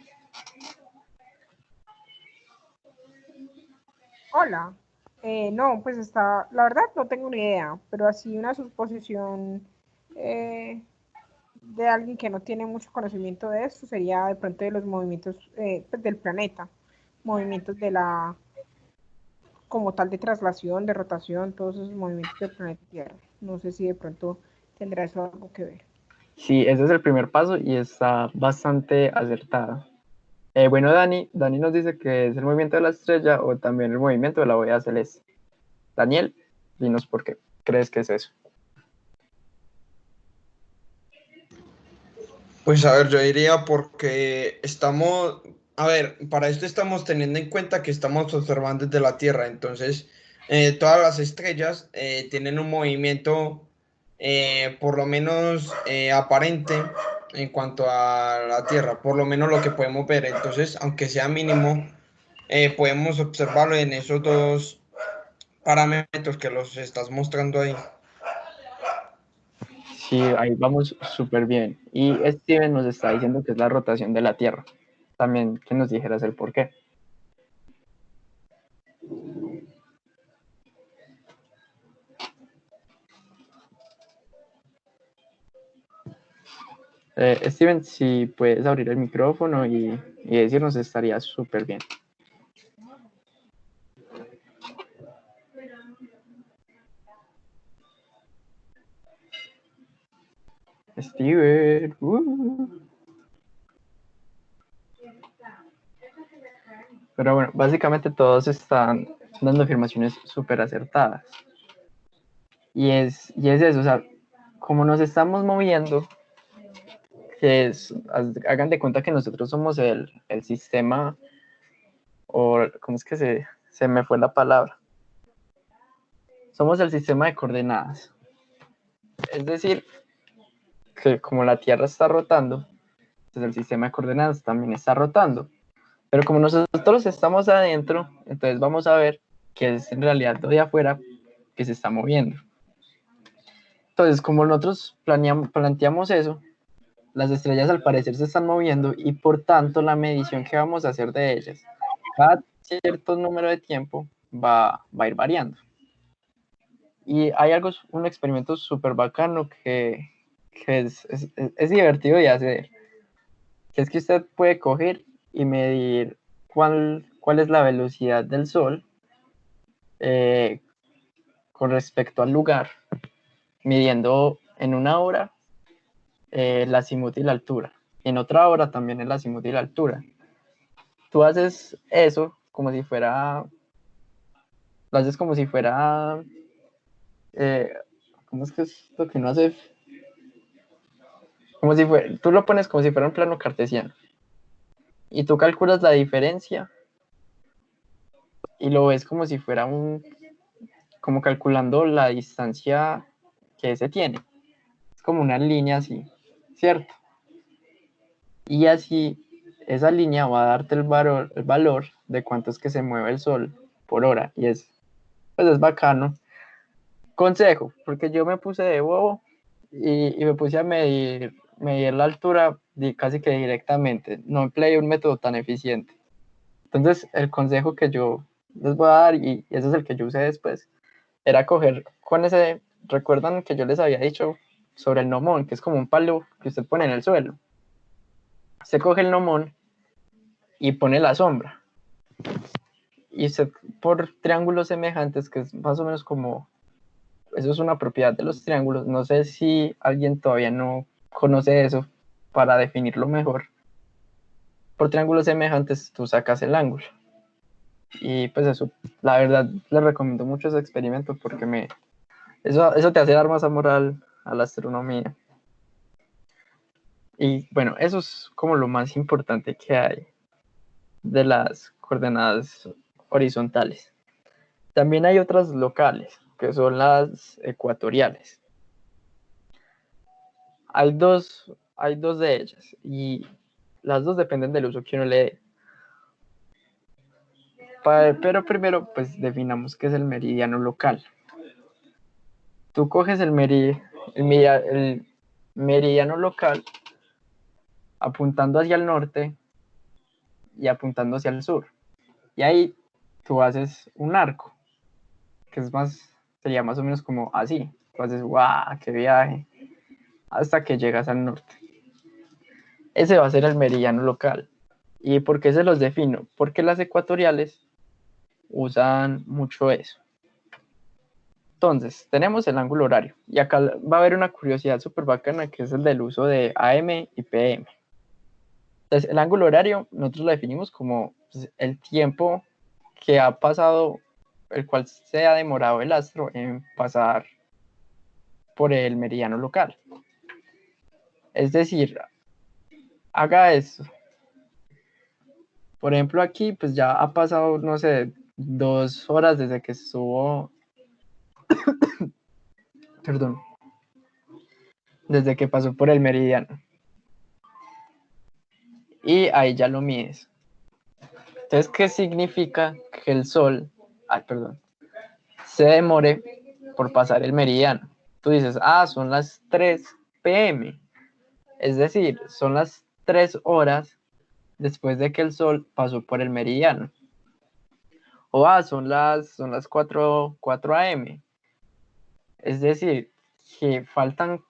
Hola. No, pues está, la verdad no tengo ni idea, pero así una suposición de alguien que no tiene mucho conocimiento de esto sería de pronto de los movimientos pues del planeta, movimientos de la, como tal de traslación, de rotación, todos esos movimientos del planeta Tierra. No sé si de pronto tendrá eso algo que ver.
Sí, ese es el primer paso y está bastante acertado. Bueno, Dani nos dice que es el movimiento de la estrella o también el movimiento de la bóveda celeste. Daniel, dinos por qué crees que es eso.
Pues a ver, yo diría porque estamos, a ver, para esto estamos teniendo en cuenta que estamos observando desde la Tierra, entonces todas las estrellas tienen un movimiento por lo menos aparente en cuanto a la Tierra, por lo menos lo que podemos ver, entonces aunque sea mínimo, podemos observarlo en esos dos parámetros que los estás mostrando ahí.
Sí, ahí vamos súper bien. Y Steven nos está diciendo que es la rotación de la Tierra. También que nos dijeras el por qué. Steven, si puedes abrir el micrófono y decirnos, estaría súper bien. Steven. Pero bueno, básicamente todos están dando afirmaciones súper acertadas. Y es eso, o sea, como nos estamos moviendo, hagan de cuenta que nosotros somos el sistema, o ¿cómo es que se me fue la palabra? Somos el sistema de coordenadas. Es decir, que como la Tierra está rotando, entonces el sistema de coordenadas también está rotando. Pero como nosotros estamos adentro, entonces vamos a ver que es en realidad todo de afuera que se está moviendo. Entonces, como nosotros planteamos eso, las estrellas al parecer se están moviendo y por tanto la medición que vamos a hacer de ellas cada cierto número de tiempo va a ir variando. Y hay un experimento súper bacano que es divertido de hacer, que es que usted puede coger y medir cuál es la velocidad del Sol con respecto al lugar, midiendo en una hora el azimut y la altura, y en otra hora también el azimut y la altura. Tú haces eso como si fuera, lo haces como si fuera, ¿cómo es que es lo que uno hace? Como si fuera, tú lo pones como si fuera un plano cartesiano, y tú calculas la diferencia, y lo ves como si fuera como calculando la distancia que se tiene. Es como una línea así, ¿cierto? Y así, esa línea va a darte el valor de cuánto es que se mueve el Sol por hora. Y pues es bacano. Consejo, porque yo me puse de bobo y me puse a medir medir la altura casi que directamente, no empleé un método tan eficiente. Entonces, el consejo que yo les voy a dar, y ese es el que yo usé después, era coger con ese, recuerdan que yo les había dicho sobre el gnomón, que es como un palo que usted pone en el suelo. Usted coge el gnomón y pone la sombra. Y usted, por triángulos semejantes, que es más o menos como, eso es una propiedad de los triángulos, no sé si alguien todavía no conoce eso para definirlo mejor. Por triángulos semejantes tú sacas el ángulo. Y pues eso, la verdad, les recomiendo mucho ese experimento porque eso te hace dar más amor a la astronomía. Y bueno, eso es como lo más importante que hay de las coordenadas horizontales. También hay otras locales, que son las ecuatoriales. Hay dos de ellas, y las dos dependen del uso que uno le dé. Pero primero, pues definamos qué es el meridiano local. Tú coges el meridiano local apuntando hacia el norte y apuntando hacia el sur. Y ahí tú haces un arco, que sería más o menos como así. Tú haces, ¡guau! ¡Qué viaje! Hasta que llegas al norte. Ese va a ser el meridiano local. ¿Y por qué se los defino? Porque las ecuatoriales usan mucho eso. Entonces, tenemos el ángulo horario. Y acá va a haber una curiosidad súper bacana, que es el del uso de AM y PM. Entonces, el ángulo horario nosotros lo definimos como pues, el tiempo que ha pasado, el cual se ha demorado el astro en pasar por el meridiano local. Es decir, haga eso. Por ejemplo, aquí pues ya ha pasado, no sé, 2 horas desde que estuvo, perdón, desde que pasó por el meridiano. Y ahí ya lo mides. Entonces, ¿qué significa que el sol, se demore por pasar el meridiano? Tú dices, son las 3 p.m. Es decir, son las 3 horas después de que el sol pasó por el meridiano. O son las 4 a.m. Es decir, que faltan,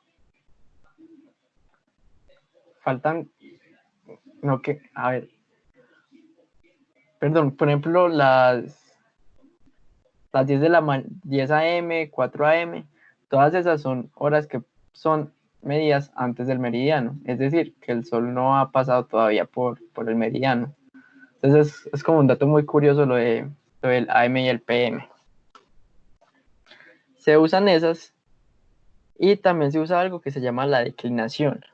no que, a ver, perdón, por ejemplo, las 10 10 a.m., 4 a.m., todas esas son horas que son medidas antes del meridiano, es decir, que el sol no ha pasado todavía por el meridiano. Entonces es como un dato muy curioso lo del AM y el PM. Se usan esas y también se usa algo que se llama la declinación.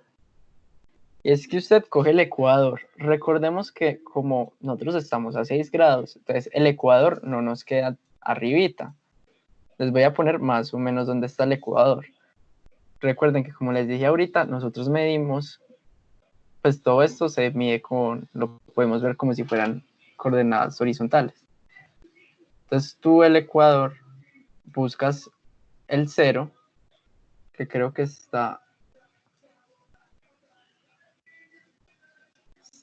Y es que usted coge el ecuador. Recordemos que como nosotros estamos a 6 grados, entonces el ecuador no nos queda arribita. Les voy a poner más o menos dónde está el ecuador. Recuerden que como les dije ahorita, nosotros medimos, pues todo esto se mide lo podemos ver como si fueran coordenadas horizontales. Entonces tú el ecuador buscas el 0, que creo que está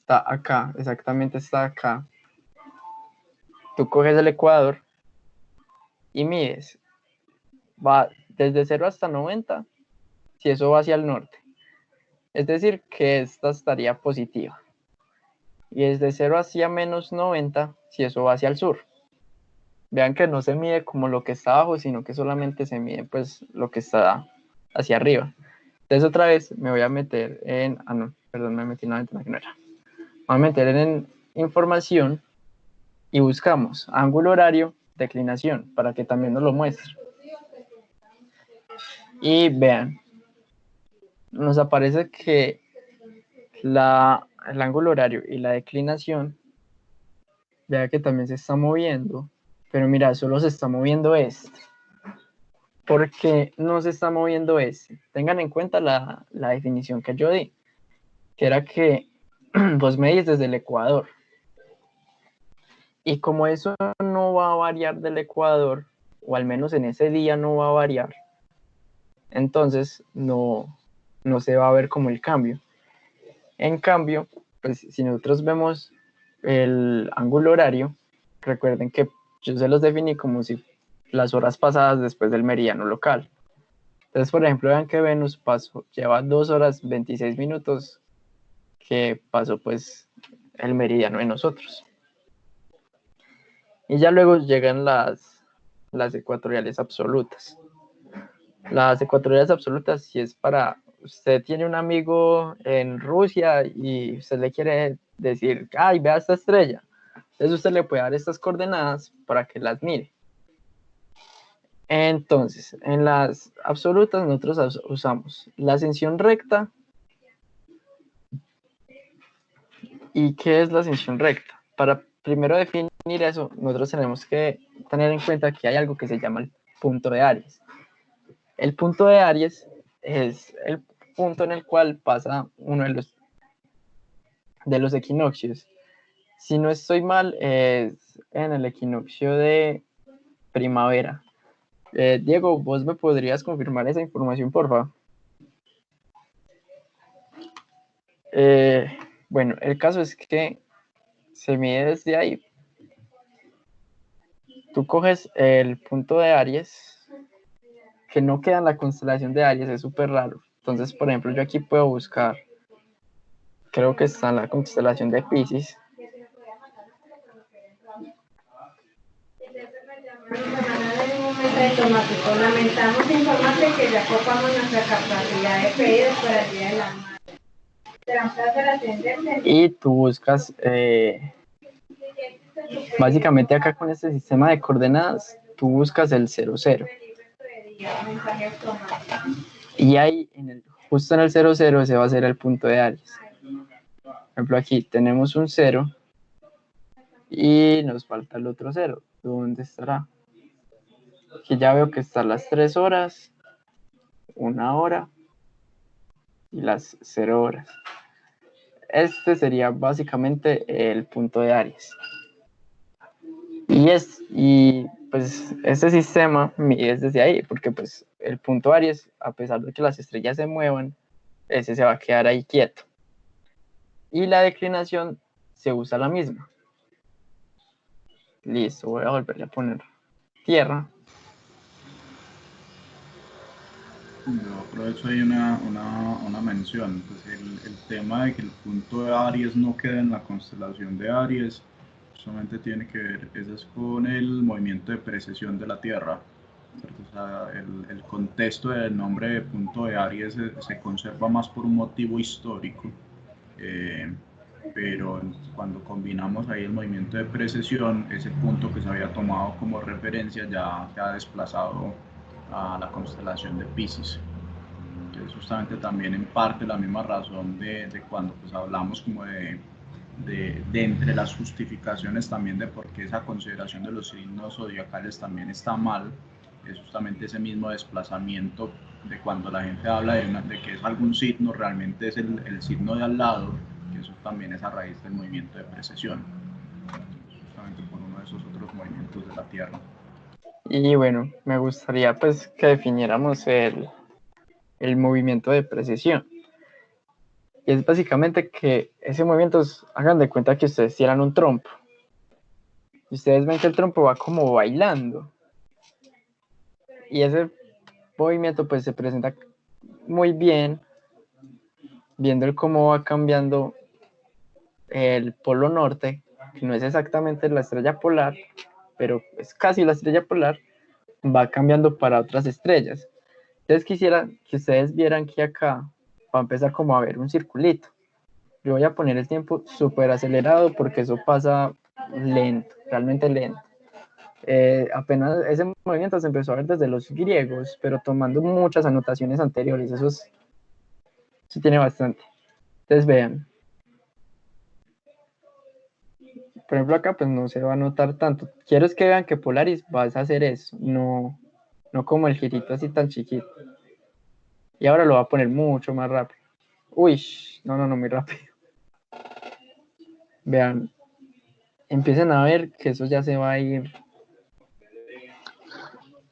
acá, exactamente está acá. Tú coges el ecuador y mides. Va desde 0 hasta 90, si eso va hacia el norte. Es decir, que esta estaría positiva. Y desde 0 hacia menos 90, si eso va hacia el sur. Vean que no se mide como lo que está abajo, sino que solamente se mide pues lo que está hacia arriba. Entonces otra vez me voy a meter en... no, perdón, me metí en una ventana que no era. Me voy a meter en información y buscamos ángulo horario, declinación, para que también nos lo muestre. Y vean, nos aparece que el ángulo horario y la declinación, vea que también se está moviendo, pero mira, solo se está moviendo este. ¿Por qué no se está moviendo este? Tengan en cuenta la definición que yo di, que era que vos medís desde el ecuador. Y como eso no va a variar del ecuador, o al menos en ese día no va a variar, entonces no no se va a ver como el cambio. En cambio, pues si nosotros vemos el ángulo horario, recuerden que yo se los definí como si las horas pasadas después del meridiano local. Entonces, por ejemplo, vean que Venus lleva 2 horas 26 minutos que pasó pues el meridiano de nosotros. Y ya luego llegan las ecuatoriales absolutas. Las ecuatoriales absolutas, si es para, usted tiene un amigo en Rusia y usted le quiere decir, ay, vea esta estrella. Entonces usted le puede dar estas coordenadas para que las mire. Entonces, en las absolutas nosotros usamos la ascensión recta. ¿Y qué es la ascensión recta? Para primero definir eso, nosotros tenemos que tener en cuenta que hay algo que se llama el punto de Aries. El punto de Aries es el punto en el cual pasa uno de los equinoccios. Si no estoy mal, es en el equinoccio de primavera. Diego, ¿vos me podrías confirmar esa información, por favor? Bueno, el caso es que se mide desde ahí. Tú coges el punto de Aries, que no queda en la constelación de Aries, es súper raro. Entonces, por ejemplo, yo aquí puedo buscar, creo que está en la constelación de Piscis.
Lamentamos informarte que ya copamos nuestra capacidad de pedidos para el Día de la Madre.
Y tú buscas, básicamente acá con este sistema de coordenadas, tú buscas el 00. Y ahí, justo en el 00, ese va a ser el punto de Aries. Por ejemplo, aquí tenemos un 0 y nos falta el otro 0. ¿Dónde estará? Aquí ya veo que están las 3 horas, 1 hora y las 0 horas. Este sería básicamente el punto de Aries. Y pues este sistema mide desde ahí, porque pues el punto Aries, a pesar de que las estrellas se muevan, ese se va a quedar ahí quieto. Y la declinación se usa la misma. Listo, voy a volverle a poner tierra.
Yo aprovecho ahí una mención. Pues el tema de que el punto de Aries no quede en la constelación de Aries solamente tiene que ver, eso es con el movimiento de precesión de la Tierra. O sea, el contexto del nombre de punto de Aries se conserva más por un motivo histórico, pero cuando combinamos ahí el movimiento de precesión, ese punto que se había tomado como referencia ya se ha desplazado a la constelación de Piscis. Entonces, justamente también en parte la misma razón de cuando pues hablamos como de entre las justificaciones también de por qué esa consideración de los signos zodiacales también está mal, es justamente ese mismo desplazamiento de cuando la gente habla de que es algún signo, realmente es el signo de al lado, que eso también es a raíz del movimiento de precesión, justamente por uno de esos otros movimientos de la Tierra.
Y bueno, me gustaría pues que definiéramos el movimiento de precesión. Y es básicamente que ese movimiento, hagan de cuenta que ustedes tiran un trompo. Y ustedes ven que el trompo va como bailando. Y ese movimiento pues se presenta muy bien, viendo cómo va cambiando el polo norte, que no es exactamente la estrella polar, pero es casi la estrella polar, va cambiando para otras estrellas. Entonces quisiera que ustedes vieran que acá va a empezar como a ver un circulito. Yo voy a poner el tiempo súper acelerado porque eso pasa lento, realmente lento. Apenas ese movimiento se empezó a ver desde los griegos, pero tomando muchas anotaciones anteriores. Eso tiene bastante. Entonces vean. Por ejemplo acá pues no se va a notar tanto. Quiero es que vean que Polaris vas a hacer eso, no como el girito así tan chiquito. Y ahora lo va a poner mucho más rápido. Uy, no, muy rápido. Vean, empiecen a ver que eso ya se va a ir.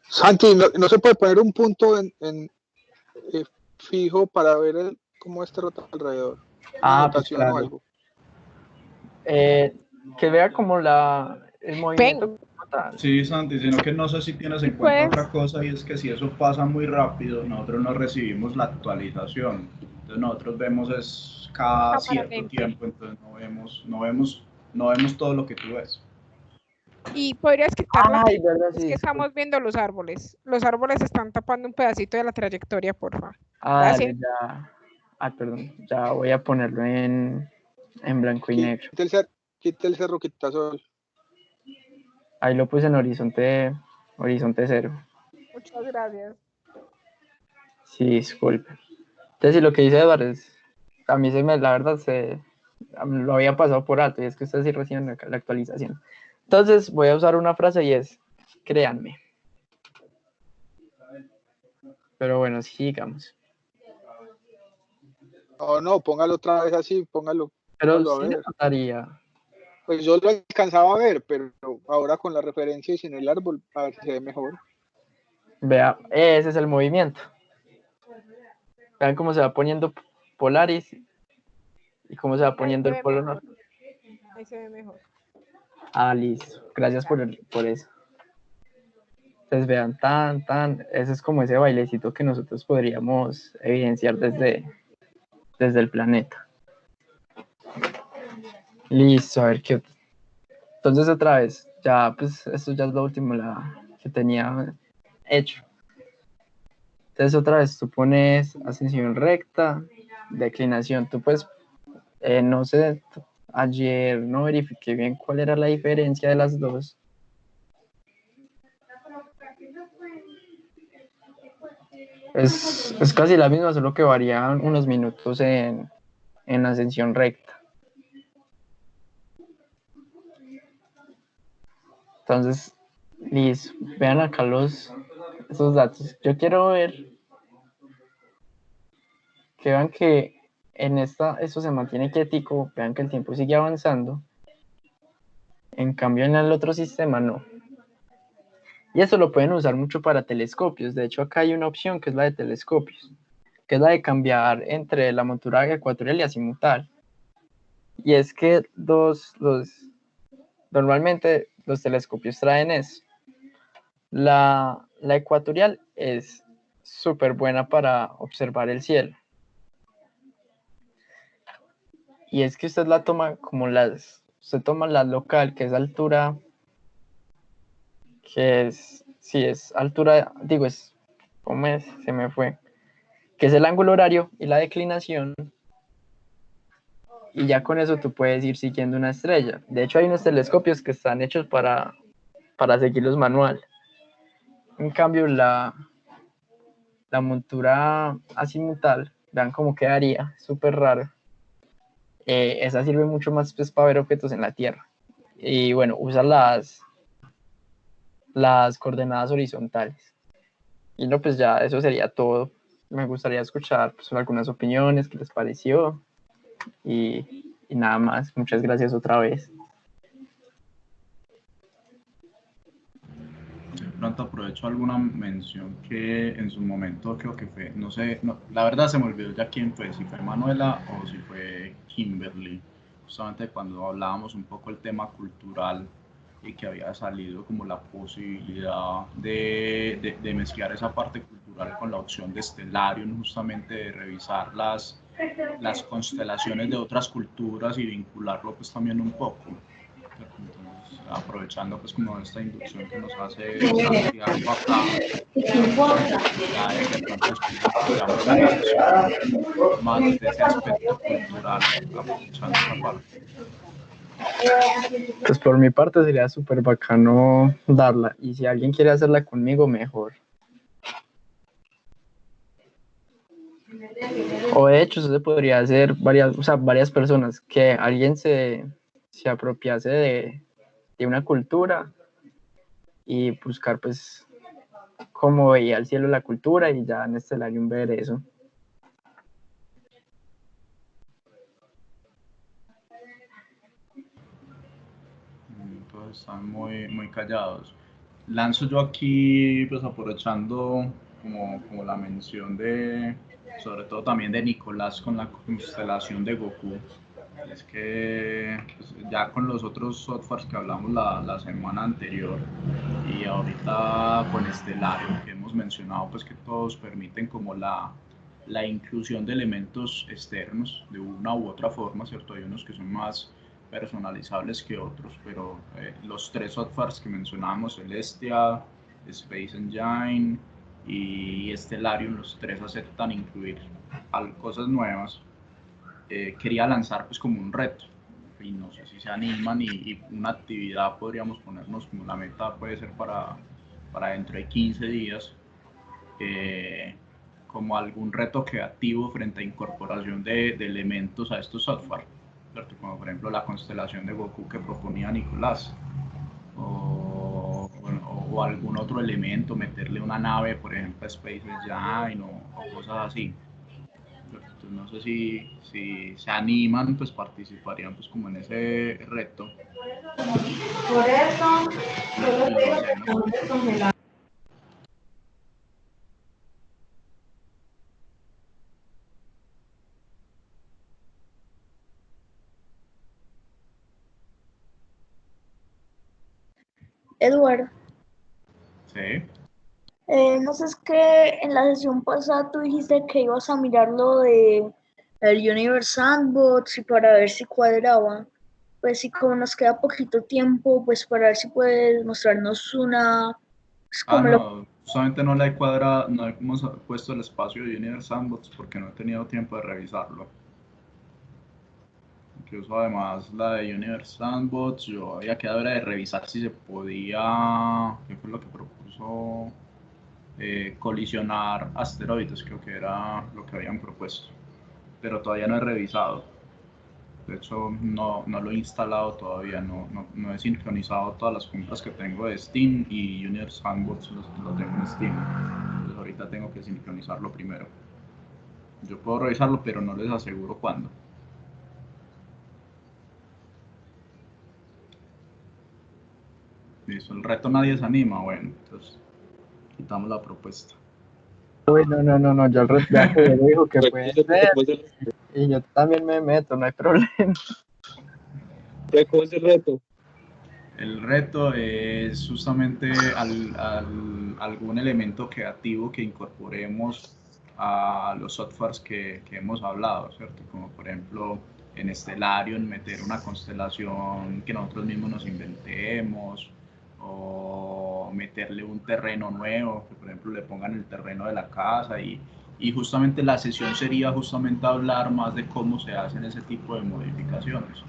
Santi, no se puede poner un punto fijo para ver cómo este rota alrededor.
Pues claro.
O algo.
Que vea como el movimiento.
Sí, Santi, sino que no sé si tienes en cuenta otra cosa, y es que si eso pasa muy rápido, nosotros no recibimos la actualización. Entonces nosotros vemos es cada cierto tiempo, entonces no vemos todo lo que tú ves.
Y podrías quitarlo. Es que estamos viendo los árboles. Los árboles están tapando un pedacito de la trayectoria, por favor.
Dale, ya. Perdón. Ya voy a ponerlo en blanco y negro.
Quita el cerro, quita sol.
Ahí lo puse en horizonte 0.
Muchas gracias.
Sí, disculpe. Entonces, si lo que dice Eduardo a mí la verdad lo había pasado por alto, y es que ustedes sí reciben la actualización. Entonces, voy a usar una frase y es, créanme. Pero bueno, sigamos.
No, póngalo otra vez así, póngalo.
Pero
póngalo
sí notaría.
Pues yo lo alcanzaba a ver, pero ahora con la referencia y sin el árbol, a ver si se ve mejor.
Vea, ese es el movimiento. Vean cómo se va poniendo Polaris y cómo se va poniendo el Polo Norte.
Ahí se ve mejor.
Listo. Gracias por eso. Entonces vean, ese es como ese bailecito que nosotros podríamos evidenciar desde el planeta. Listo, a ver qué otro. Entonces otra vez, ya pues esto ya es lo último que tenía hecho. Entonces otra vez tú pones ascensión recta, declinación. Tú pues, no sé, ayer no verifiqué bien cuál era la diferencia de las dos. Es casi la misma, solo que varían unos minutos en ascensión recta. Entonces, listo. Vean acá esos datos. Yo quiero ver que vean que en esto se mantiene quietico, vean que el tiempo sigue avanzando. En cambio, en el otro sistema no. Y eso lo pueden usar mucho para telescopios. De hecho, acá hay una opción que es la de telescopios, que es la de cambiar entre la montura ecuatorial y azimutal. Y es que normalmente los telescopios traen eso. La ecuatorial es súper buena para observar el cielo. Y es que usted la toma como usted toma la local, que es altura, que es, sí, es altura, digo, ¿cómo es? Se me fue. Que es el ángulo horario y la declinación. Y ya con eso tú puedes ir siguiendo una estrella. De hecho, hay unos telescopios que están hechos para seguirlos manual. En cambio, la montura azimutal, vean cómo quedaría, súper raro. Esa sirve mucho más pues, para ver objetos en la Tierra. Y bueno, usa las coordenadas horizontales. Y no, pues ya eso sería todo. Me gustaría escuchar pues, algunas opiniones, qué les pareció. Y nada más. Muchas gracias otra vez.
De pronto aprovecho alguna mención que en su momento creo que fue, no sé, la verdad se me olvidó ya quién fue, si fue Manuela o si fue Kimberly, justamente cuando hablábamos un poco el tema cultural y que había salido como la posibilidad de mezclar esa parte cultural con la opción de Stellarium, justamente de revisar las constelaciones de otras culturas y vincularlo pues también un poco. Entonces, aprovechando pues como esta inducción que nos hace Santiago acá, ya de que pronto escuchamos una mención más de ese aspecto cultural, aprovechando esa parte.
Pues por mi parte sería súper bacano darla, y si alguien quiere hacerla conmigo, mejor. O de hecho, eso se podría hacer varias personas, que alguien se apropiase de una cultura y buscar pues cómo veía el cielo la cultura, y ya en Stellarium ver eso.
Entonces están muy callados. Lanzo yo aquí, pues aprovechando como la mención sobre todo también de Nicolás con la constelación de Goku, es que pues, ya con los otros softwares que hablamos la semana anterior y ahorita con Stellario que hemos mencionado, pues que todos permiten como la inclusión de elementos externos de una u otra forma, ¿cierto? Hay unos que son más personalizables que otros, pero los tres softwares que mencionamos, Celestia, Space Engine y Stellarium, los tres aceptan incluir cosas nuevas. Quería lanzar pues como un reto y no sé si se animan y una actividad podríamos ponernos como la meta puede ser para dentro de 15 días como algún reto creativo frente a incorporación de elementos a estos software, ¿cierto? Como por ejemplo la constelación de Goku que proponía Nicolás o algún otro elemento, meterle una nave por ejemplo a Space Engine o cosas así. Entonces, no sé si se animan, pues participarían pues como en ese reto.
Por eso, solo te digo que estamos descongelados.
Eduardo.
Sí.
No sé, es que en la sesión pasada tú dijiste que ibas a mirar lo de el Universe Sandbox y para ver si cuadraba. Pues sí, como nos queda poquito tiempo, pues para ver si puedes mostrarnos una...
No, solamente no le cuadra, no hemos puesto el espacio de Universe Sandbox porque no he tenido tiempo de revisarlo. Incluso además la de Universe Sandbox, yo había quedado de revisar si se podía, ¿qué fue lo que propuso? Colisionar asteroides, creo que era lo que habían propuesto, pero todavía no he revisado. De hecho, no lo he instalado todavía, no he sincronizado todas las compras que tengo de Steam y Universe Sandbox lo tengo en Steam. Entonces ahorita tengo que sincronizarlo primero. Yo puedo revisarlo, pero no les aseguro cuándo. Listo, el reto nadie se anima, bueno, entonces quitamos la propuesta.
Uy, no, yo el reto ya dijo que puede ser, y yo también me meto, no hay problema.
¿Cómo es el reto?
El reto es justamente algún elemento creativo que incorporemos a los softwares que hemos hablado, ¿cierto? Como por ejemplo en Stellarium meter una constelación que nosotros mismos nos inventemos o meterle un terreno nuevo, que por ejemplo le pongan el terreno de la casa y justamente la sesión sería justamente hablar más de cómo se hacen ese tipo de modificaciones.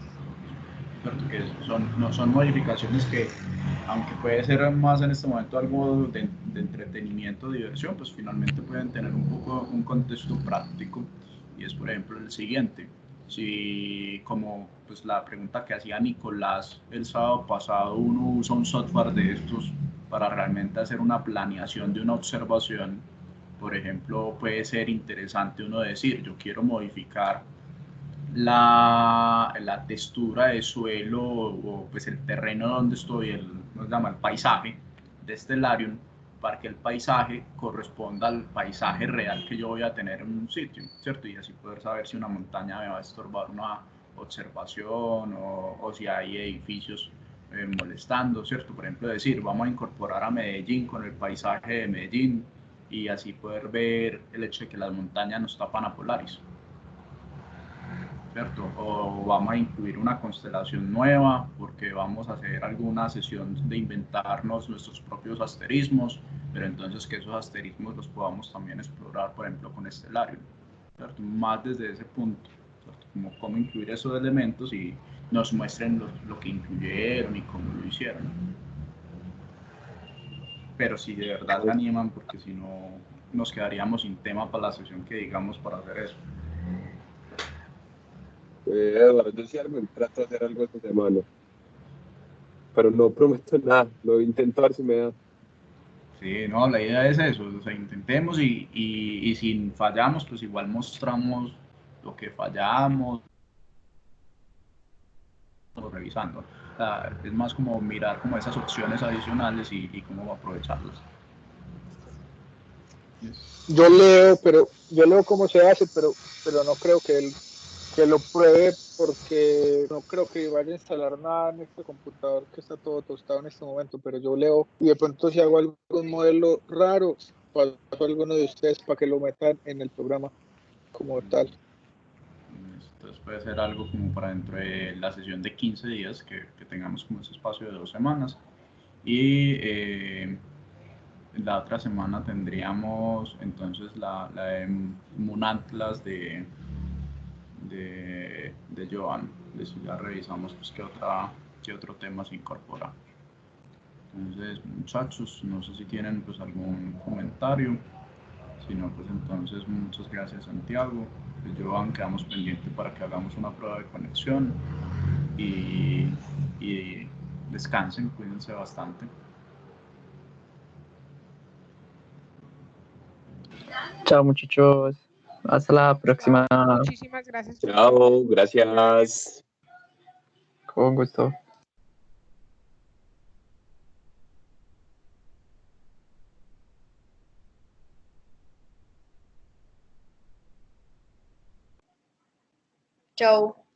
Que son modificaciones que, aunque puede ser más en este momento algo de entretenimiento, diversión, pues finalmente pueden tener un contexto práctico y es por ejemplo el siguiente. Si como pues la pregunta que hacía Nicolás el sábado pasado, uno usa un software de estos para realmente hacer una planeación de una observación, por ejemplo, puede ser interesante uno decir, yo quiero modificar la textura de suelo o pues el terreno donde estoy, ¿cómo se llama? El paisaje de Stellarium, para que el paisaje corresponda al paisaje real que yo voy a tener en un sitio, ¿cierto? Y así poder saber si una montaña me va a estorbar una observación o si hay edificios molestando, ¿cierto? Por ejemplo, decir, vamos a incorporar a Medellín con el paisaje de Medellín y así poder ver el hecho de que las montañas nos tapan a Polaris. ¿Cierto? O vamos a incluir una constelación nueva porque vamos a hacer alguna sesión de inventarnos nuestros propios asterismos, pero entonces que esos asterismos los podamos también explorar, por ejemplo, con Stellarium, ¿cierto? Más desde ese punto, ¿cierto? Como cómo incluir esos elementos y nos muestren lo que incluyeron y cómo lo hicieron. Pero si de verdad se animan, porque si no nos quedaríamos sin tema para la sesión que digamos para hacer eso.
Eduardo, yo sí trato de hacer algo esta semana, pero no prometo nada, lo intento a ver si me da.
Sí, no, la idea es eso, o sea, intentemos y si fallamos, pues igual mostramos lo que fallamos, revisando. O sea, es más como mirar como esas opciones adicionales y cómo aprovecharlas.
Yo leo cómo se hace, pero no creo que lo pruebe porque no creo que vaya a instalar nada en este computador que está todo tostado en este momento, pero yo leo y de pronto si hago algún modelo raro, paso a alguno de ustedes para que lo metan en el programa como tal.
Entonces puede ser algo como para dentro de la sesión de 15 días, que tengamos como ese espacio de 2 semanas. Y la otra semana tendríamos entonces la de Moon Atlas de Joan. Eso ya revisamos pues qué otro tema se incorpora. Entonces, muchachos, no sé si tienen pues algún comentario. Si no, pues entonces muchas gracias, Santiago. Pues Joan, quedamos pendientes para que hagamos una prueba de conexión y descansen, cuídense bastante.
Chao, muchachos. Hasta la próxima.
Muchísimas gracias.
Chao, gracias.
Con gusto.
Chao.